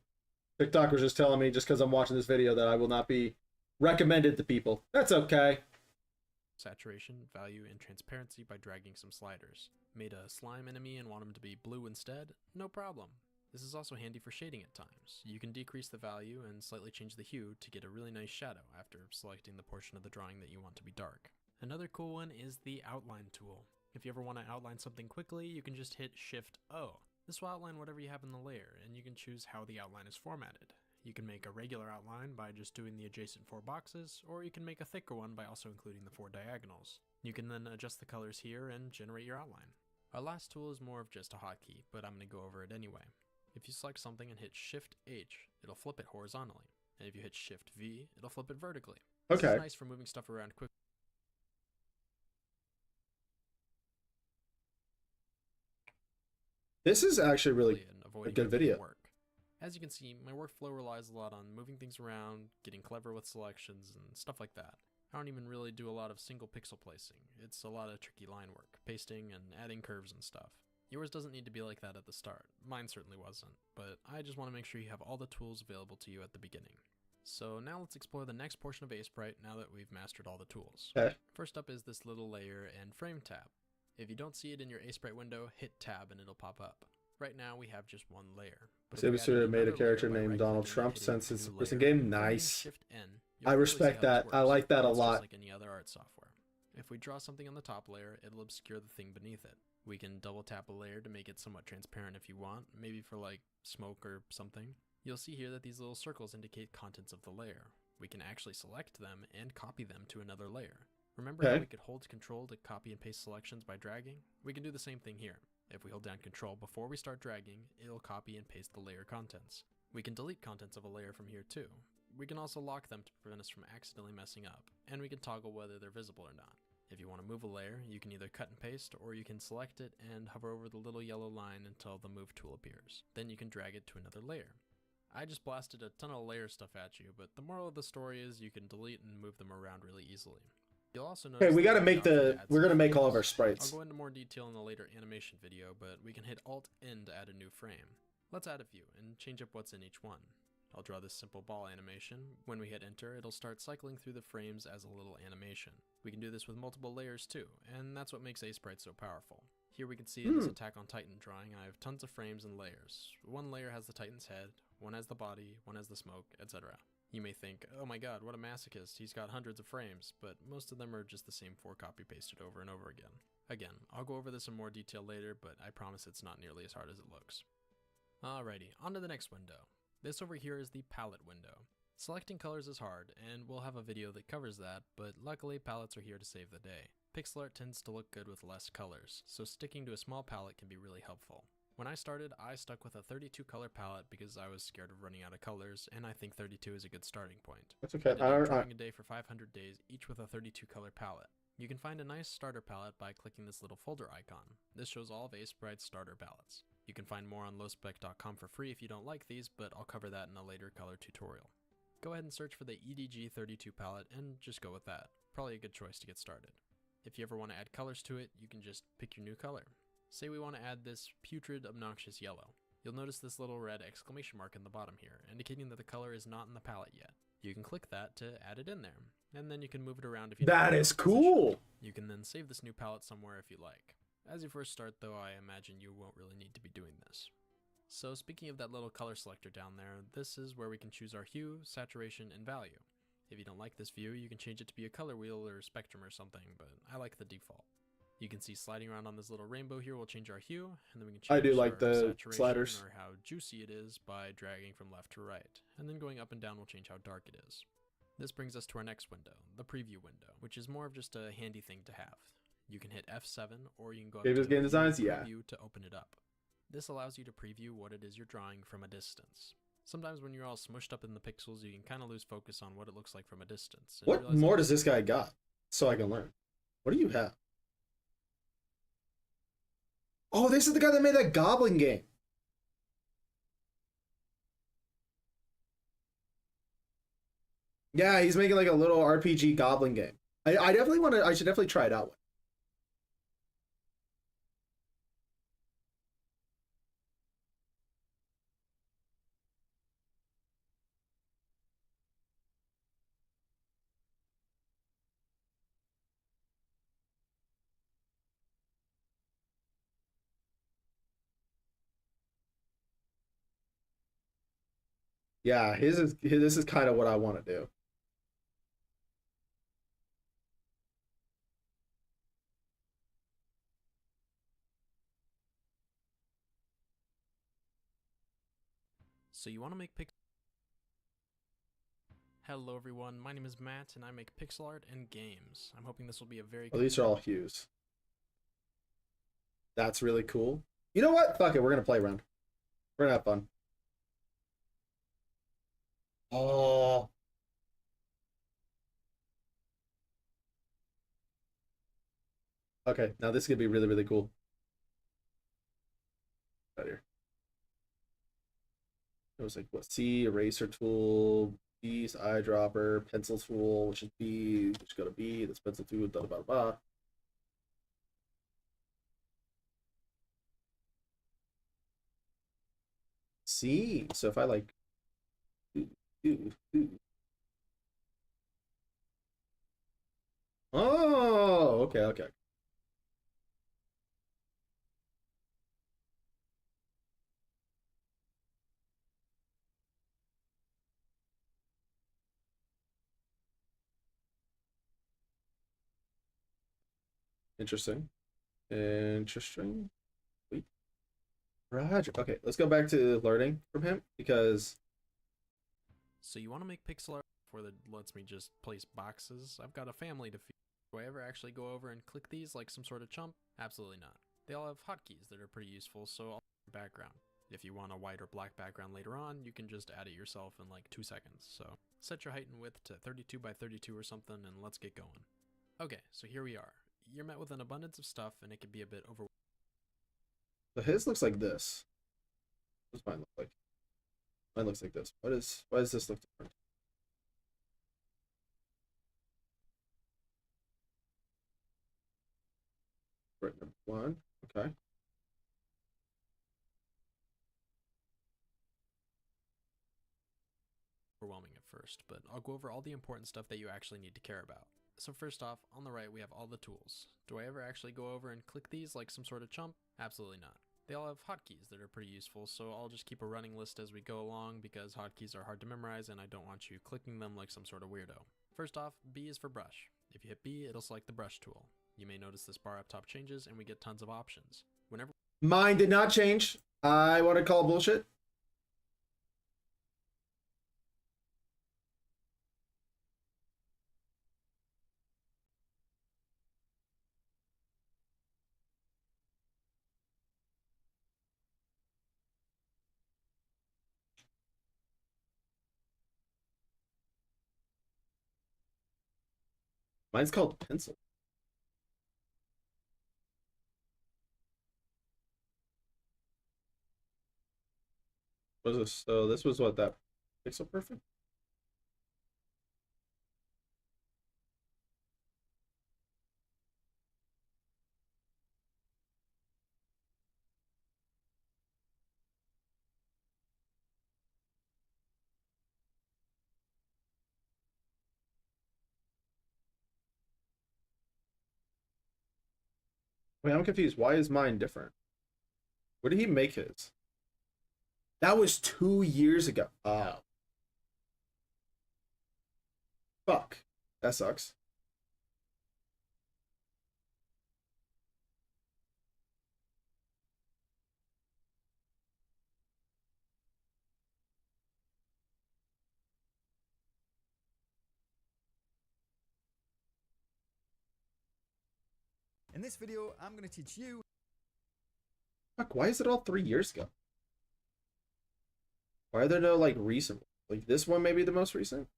TikTok was just telling me, just because I'm watching this video, that I will not be recommended to people. That's okay. Saturation, value, and transparency by dragging some sliders. Made a slime enemy and want him to be blue instead? No problem. This is also handy for shading at times. You can decrease the value and slightly change the hue to get a really nice shadow after selecting the portion of the drawing that you want to be dark. Another cool one is the outline tool. If you ever want to outline something quickly, you can just hit Shift O. This will outline whatever you have in the layer, and you can choose how the outline is formatted. You can make a regular outline by just doing the adjacent 4 boxes, or you can make a thicker one by also including the 4 diagonals. You can then adjust the colors here and generate your outline. Our last tool is more of just a hotkey, but I'm going to go over it anyway. If you select something and hit Shift H, it'll flip it horizontally, and if you hit Shift V, it'll flip it vertically. This is nice for moving stuff around quickly. This is actually really a good video. As you can see, my workflow relies a lot on moving things around, getting clever with selections, and stuff like that. I don't even really do a lot of single pixel placing. It's a lot of tricky line work, pasting, and adding curves and stuff. Yours doesn't need to be like that at the start. Mine certainly wasn't, but I just want to make sure you have all the tools available to you at the beginning. So now let's explore the next portion of Sprite now that we've mastered all the tools. First up is this little layer and frame tab. If you don't see it in your Sprite window, hit tab and it'll pop up. Right now we have just one layer. Saber made a character named Donald Trump since his recent game. Nice. I respect that. I like that a lot. Like any other art software. If we draw something on the top layer, it'll obscure the thing beneath it. We can double tap a layer to make it somewhat transparent if you want, maybe for like smoke or something. You'll see here that these little circles indicate contents of the layer. We can actually select them and copy them to another layer. Remember how we could hold Control to copy and paste selections by dragging? We can do the same thing here. If we hold down Control before we start dragging, it'll copy and paste the layer contents. We can delete contents of a layer from here too. We can also lock them to prevent us from accidentally messing up, and we can toggle whether they're visible or not. If you want to move a layer, you can either cut and paste, or you can select it and hover over the little yellow line until the Move tool appears. Then you can drag it to another layer. I just blasted a ton of layer stuff at you, but the moral of the story is you can delete and move them around really easily. You'll also notice we gotta make we're gonna make all of our sprites. I'll go into more detail in the later animation video, but we can hit Alt-N to add a new frame. Let's add a few and change up what's in each one. I'll draw this simple ball animation. When we hit enter, it'll start cycling through the frames as a little animation. We can do this with multiple layers too, and that's what makes Sprite so powerful. Here we can see in this Attack on Titan drawing, I have tons of frames and layers. One layer has the Titan's head, one has the body, one has the smoke, etc. You may think, oh my god, what a masochist, he's got hundreds of frames, but most of them are just the same 4 copy-pasted over and over again. Again, I'll go over this in more detail later, but I promise it's not nearly as hard as it looks. Alrighty, on to the next window. This over here is the palette window. Selecting colors is hard, and we'll have a video that covers that, but luckily palettes are here to save the day. Pixel art tends to look good with less colors, so sticking to a small palette can be really helpful. When I started, I stuck with a 32 color palette because I was scared of running out of colors, and I think 32 is a good starting point. That's okay. I ended up trying a day for 500 days, each with a 32 color palette. You can find a nice starter palette by clicking this little folder icon. This shows all of Acebrite's starter palettes. You can find more on lowspec.com for free if you don't like these, but I'll cover that in a later color tutorial. Go ahead and search for the EDG32 palette and just go with that. Probably a good choice to get started. If you ever want to add colors to it, you can just pick your new color. Say we want to add this putrid, obnoxious yellow. You'll notice this little red exclamation mark in the bottom here, indicating that the color is not in the palette yet. You can click that to add it in there, and then you can move it around if you That is cool! You can then save this new palette somewhere if you like. As you first start though, I imagine you won't really need to be doing this. So speaking of that little color selector down there, this is where we can choose our hue, saturation, and value. If you don't like this view, you can change it to be a color wheel or spectrum or something, but I like the default. You can see sliding around on this little rainbow here will change our hue, and then we can change I do like our the saturation sliders. or how juicy it is by dragging from left to right, and then going up and down will change how dark it is. This brings us to our next window, the preview window, which is more of just a handy thing to have. You can hit F7, or you can go up Favorite to game View designs? Yeah. Preview to open it up. This allows you to preview what it is you're drawing from a distance. Sometimes when you're all smushed up in the pixels, you can kind of lose focus on what it looks like from a distance. and What realize more that- does this guy got? So I can learn. What do you have? Oh, this is the guy that made that Goblin game. Yeah, he's making like a little RPG Goblin game. I definitely want to. I should definitely try it out. Yeah, this is kind of what I want to do. So you want to make Hello everyone, my name is Matt and I make pixel art and games. I'm hoping this will be a very Oh, these are all hues. That's really cool. You know what? Fuck it, we're gonna play around. We're gonna have fun. Oh. Okay, now this is gonna be really, really cool. Out here. It was like what? C, eraser tool, B's eyedropper, pencil tool, which is B, which go to B, this pencil tool, blah blah blah. C. So if I like Oh, okay, okay. Interesting. Interesting. Wait. Roger. Okay, let's go back to learning from him because So you want to make pixel art before that lets me just place boxes? I've got a family to feed. Do I ever actually go over and click these like some sort of chump? Absolutely not. They all have hotkeys that are pretty useful, so I'll background. If you want a white or black background later on, you can just add it yourself in like 2 seconds. So set your height and width to 32 by 32 or something and let's get going. Okay, so here we are. You're met with an abundance of stuff and it can be a bit overwhelming. so his looks like this. What does mine look like? Mine looks like this. Why does this look different? Right, number one. Okay. Overwhelming at first, but I'll go over all the important stuff that you actually need to care about. So first off, on the right we have all the tools. Do I ever actually go over and click these like some sort of chump? Absolutely not. They all have hotkeys that are pretty useful, so I'll just keep a running list as we go along because hotkeys are hard to memorize and I don't want you clicking them like some sort of weirdo. First off, B is for brush. If you hit B, it'll select the brush tool. You may notice this bar up top changes and we get tons of options. Whenever Mine did not change. I want to call bullshit. Mine's called pencil. What is this? So this was what, that pixel perfect? Wait, I'm confused. Why is mine different? Where did he make his? That was 2 years ago. Oh. Fuck. That sucks. In this video, I'm going to teach you. Fuck, why is it all 3 years ago? Why are there no, like, recent? Like, this one may be the most recent?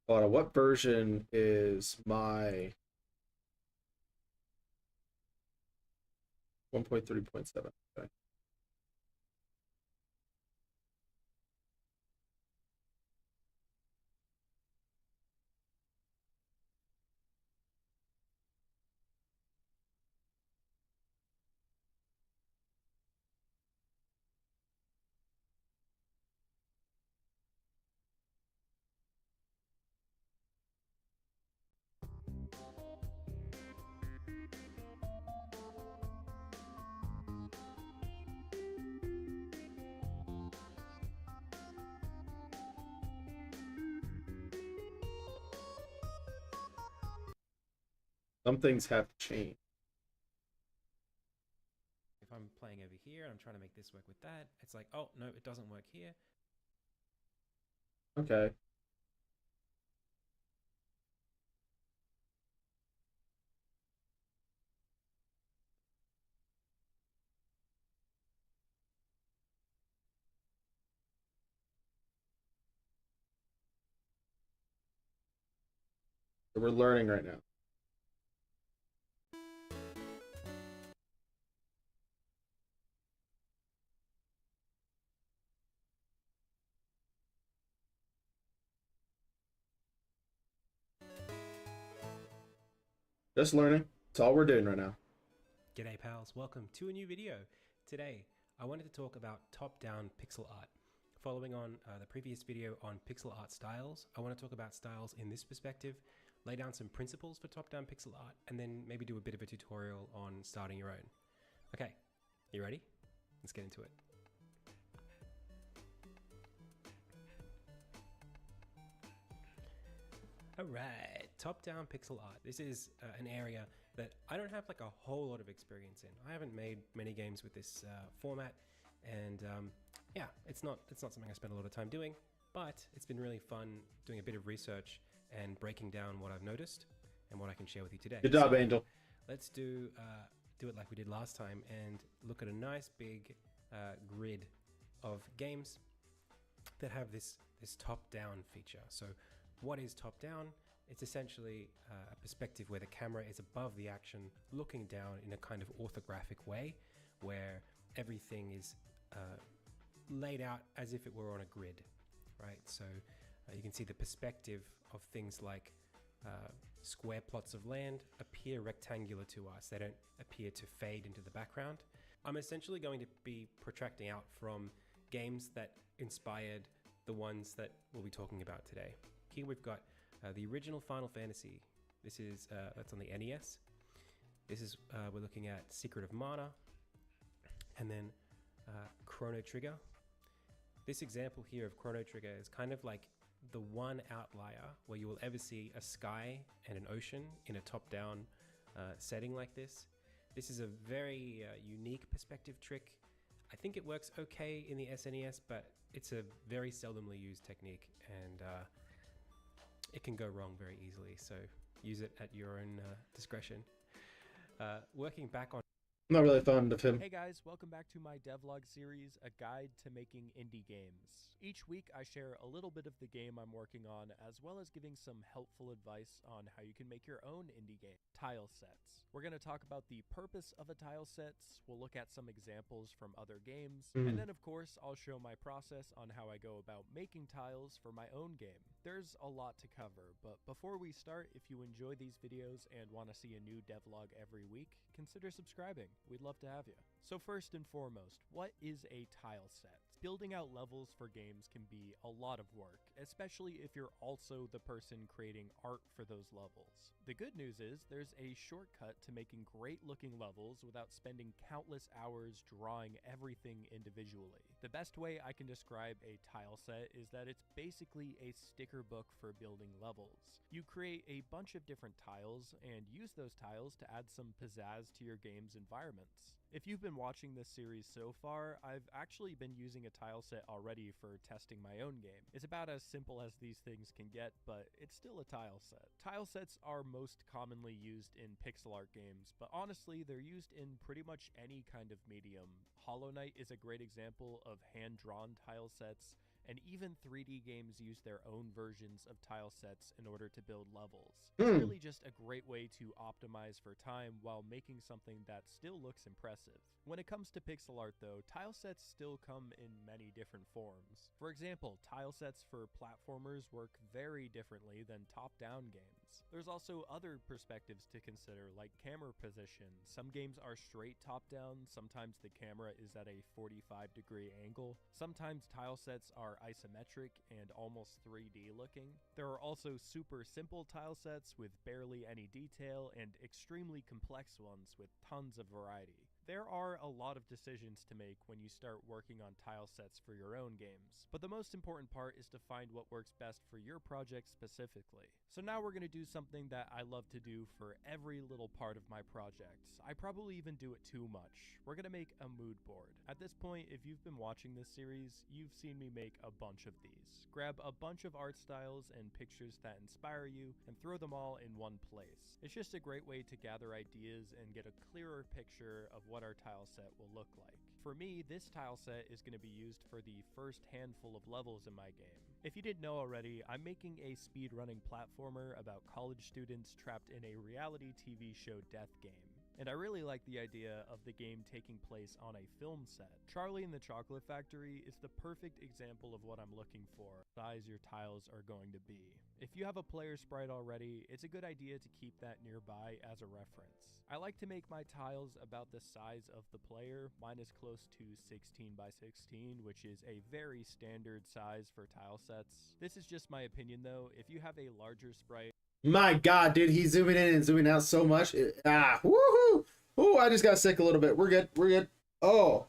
Hold on, what version is my 1.3.7? Okay. Some things have changed. If I'm playing over here and I'm trying to make this work with that, it's like, oh, no, it doesn't work here. Okay. So we're learning right now. Just learning. That's all we're doing right now. G'day pals, welcome to a new video. Today, I wanted to talk about top-down pixel art. Following on the previous video on pixel art styles, I want to talk about styles in this perspective, lay down some principles for top-down pixel art, and then maybe do a bit of a tutorial on starting your own. Okay, you ready? Let's get into it. Alright, top-down pixel art. This is an area that I don't have like a whole lot of experience in. I haven't made many games with this format, and yeah, it's not something I spend a lot of time doing, but it's been really fun doing a bit of research and breaking down what I've noticed and what I can share with you today. Good job, Angel. Let's do it like we did last time and look at a nice big grid of games that have this top-down feature. So what is top-down? It's essentially a perspective where the camera is above the action, looking down in a kind of orthographic way, where everything is laid out as if it were on a grid, right? So you can see the perspective of things like square plots of land appear rectangular to us. They don't appear to fade into the background. I'm essentially going to be protracting out from games that inspired the ones that we'll be talking about today. Here we've got the original Final Fantasy. This is that's on the NES. This is we're looking at Secret of Mana, and then Chrono Trigger. This example here of Chrono Trigger is kind of like the one outlier where you will ever see a sky and an ocean in a top-down setting like this. This is a very unique perspective trick. I think it works okay in the SNES, but it's a very seldomly used technique, and it can go wrong very easily, so use it at your own discretion. Working back on... I'm not really fond of him. Hey guys, welcome back to my devlog series, A Guide to Making Indie Games. Each week I share a little bit of the game I'm working on, as well as giving some helpful advice on how you can make your own indie game. Tile sets. We're going to talk about the purpose of a tile set, we'll look at some examples from other games, and then of course I'll show my process on how I go about making tiles for my own game. There's a lot to cover, but before we start, if you enjoy these videos and want to see a new devlog every week, consider subscribing. We'd love to have you. So first and foremost, what is a tile set? Building out levels for games can be a lot of work, especially if you're also the person creating art for those levels. The good news is there's a shortcut to making great looking levels without spending countless hours drawing everything individually. The best way I can describe a tile set is that it's basically a sticker book for building levels. You create a bunch of different tiles and use those tiles to add some pizzazz to your game's environments. If you've been watching this series so far, I've actually been using a tile set already for testing my own game. It's about as simple as these things can get, but it's still a tile set. Tile sets are most commonly used in pixel art games, but honestly, they're used in pretty much any kind of medium. Hollow Knight is a great example of hand-drawn tile sets, and even 3D games use their own versions of tile sets in order to build levels. It's really just a great way to optimize for time while making something that still looks impressive. When it comes to pixel art though, tile sets still come in many different forms. For example, tile sets for platformers work very differently than top-down games. There's also other perspectives to consider, like camera position. Some games are straight top-down, sometimes the camera is at a 45-degree angle. Sometimes tile sets are isometric and almost 3D looking. There are also super simple tile sets with barely any detail and extremely complex ones with tons of variety. There are a lot of decisions to make when you start working on tile sets for your own games, but the most important part is to find what works best for your project specifically. So now we're going to do something that I love to do for every little part of my projects. I probably even do it too much. We're going to make a mood board. At this point, if you've been watching this series, you've seen me make a bunch of these. Grab a bunch of art styles and pictures that inspire you and throw them all in one place. It's just a great way to gather ideas and get a clearer picture of what our tile set will look like. For me, this tile set is going to be used for the first handful of levels in my game. If you didn't know already, I'm making a speedrunning platformer about college students trapped in a reality TV show death game. And I really like the idea of the game taking place on a film set. Charlie and the Chocolate Factory is the perfect example of what I'm looking for, size your tiles are going to be. If you have a player sprite already, it's a good idea to keep that nearby as a reference. I like to make my tiles about the size of the player. Mine is close to 16 by 16, which is a very standard size for tile sets. This is just my opinion though. If you have a larger sprite, My God, dude, he's zooming in and zooming out so much. Woohoo! Oh, I just got sick a little bit. We're good. We're good. Oh.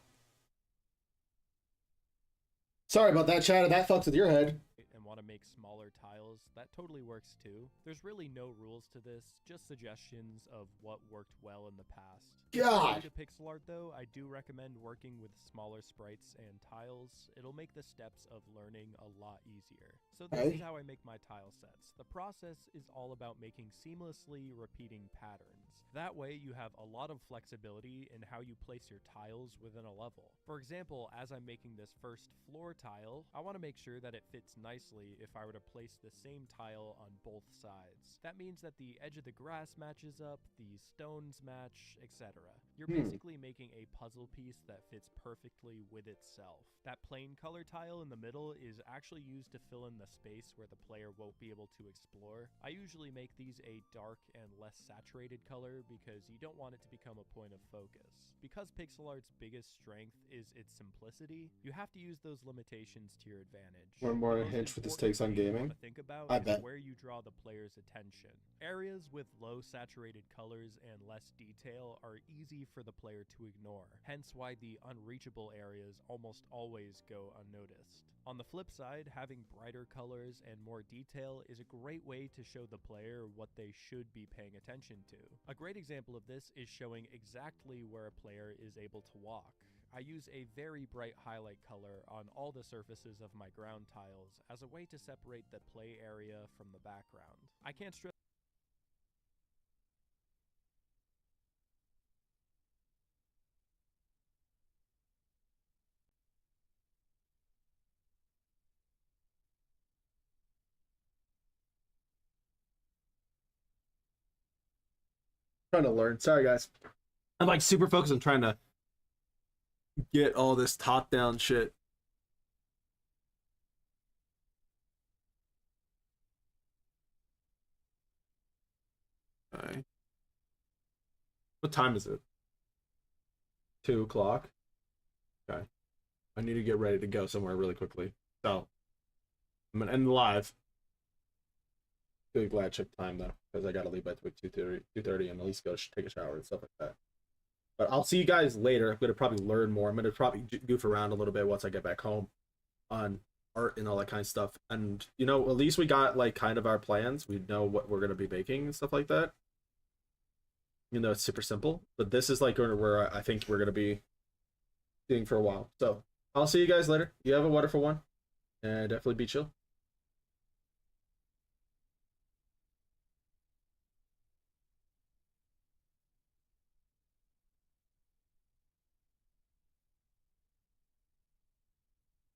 Sorry about that, Chad. That fucks with your head. and want to make smaller tiles, that totally works too. There's really no rules to this, just suggestions of what worked well in the past. God. To pixel art though, I do recommend working with smaller sprites and tiles. It'll make the steps of learning a lot easier. So this is how I make my tile sets. The process is all about making seamlessly repeating patterns. That way you have a lot of flexibility in how you place your tiles within a level. For example, as I'm making this first floor tile, I want to make sure that it fits nicely if I were to place the same tile on both sides. That means that the edge of the grass matches up, the stones match, etc. You're basically making a puzzle piece that fits perfectly with itself. That plain color tile in the middle is actually used to fill in the space where the player won't be able to explore. I usually make these a dark and less saturated color because you don't want it to become a point of focus. Because pixel art's biggest strength is its simplicity, you have to use those limitations to your advantage. One more hinge with the his takes on important thing you gaming. wanna think about I is bet. where you draw the player's attention. Areas with low saturated colors and less detail are easy for the player to ignore, hence why the unreachable areas almost always go unnoticed. On the flip side, having brighter colors and more detail is a great way to show the player what they should be paying attention to. A great example of this is showing exactly where a player is able to walk. I use a very bright highlight color on all the surfaces of my ground tiles as a way to separate the play area from the background. I can't stress Trying to learn. Sorry, guys. I'm like super focused on trying to get all this top-down shit. Okay. What time is it? 2 o'clock. Okay. I need to get ready to go somewhere really quickly. So I'm gonna end the live. Really glad check time though, because I gotta leave by 2:30 and at least go take a shower and stuff like that. But I'll see you guys later. I'm gonna probably learn more. I'm gonna probably goof around a little bit once I get back home on art and all that kind of stuff. And you know, at least we got like kind of our plans. We know what we're gonna be making and stuff like that. You know, it's super simple. But this is like where I think we're gonna be doing for a while. So I'll see you guys later. You have a wonderful one, and definitely be chill.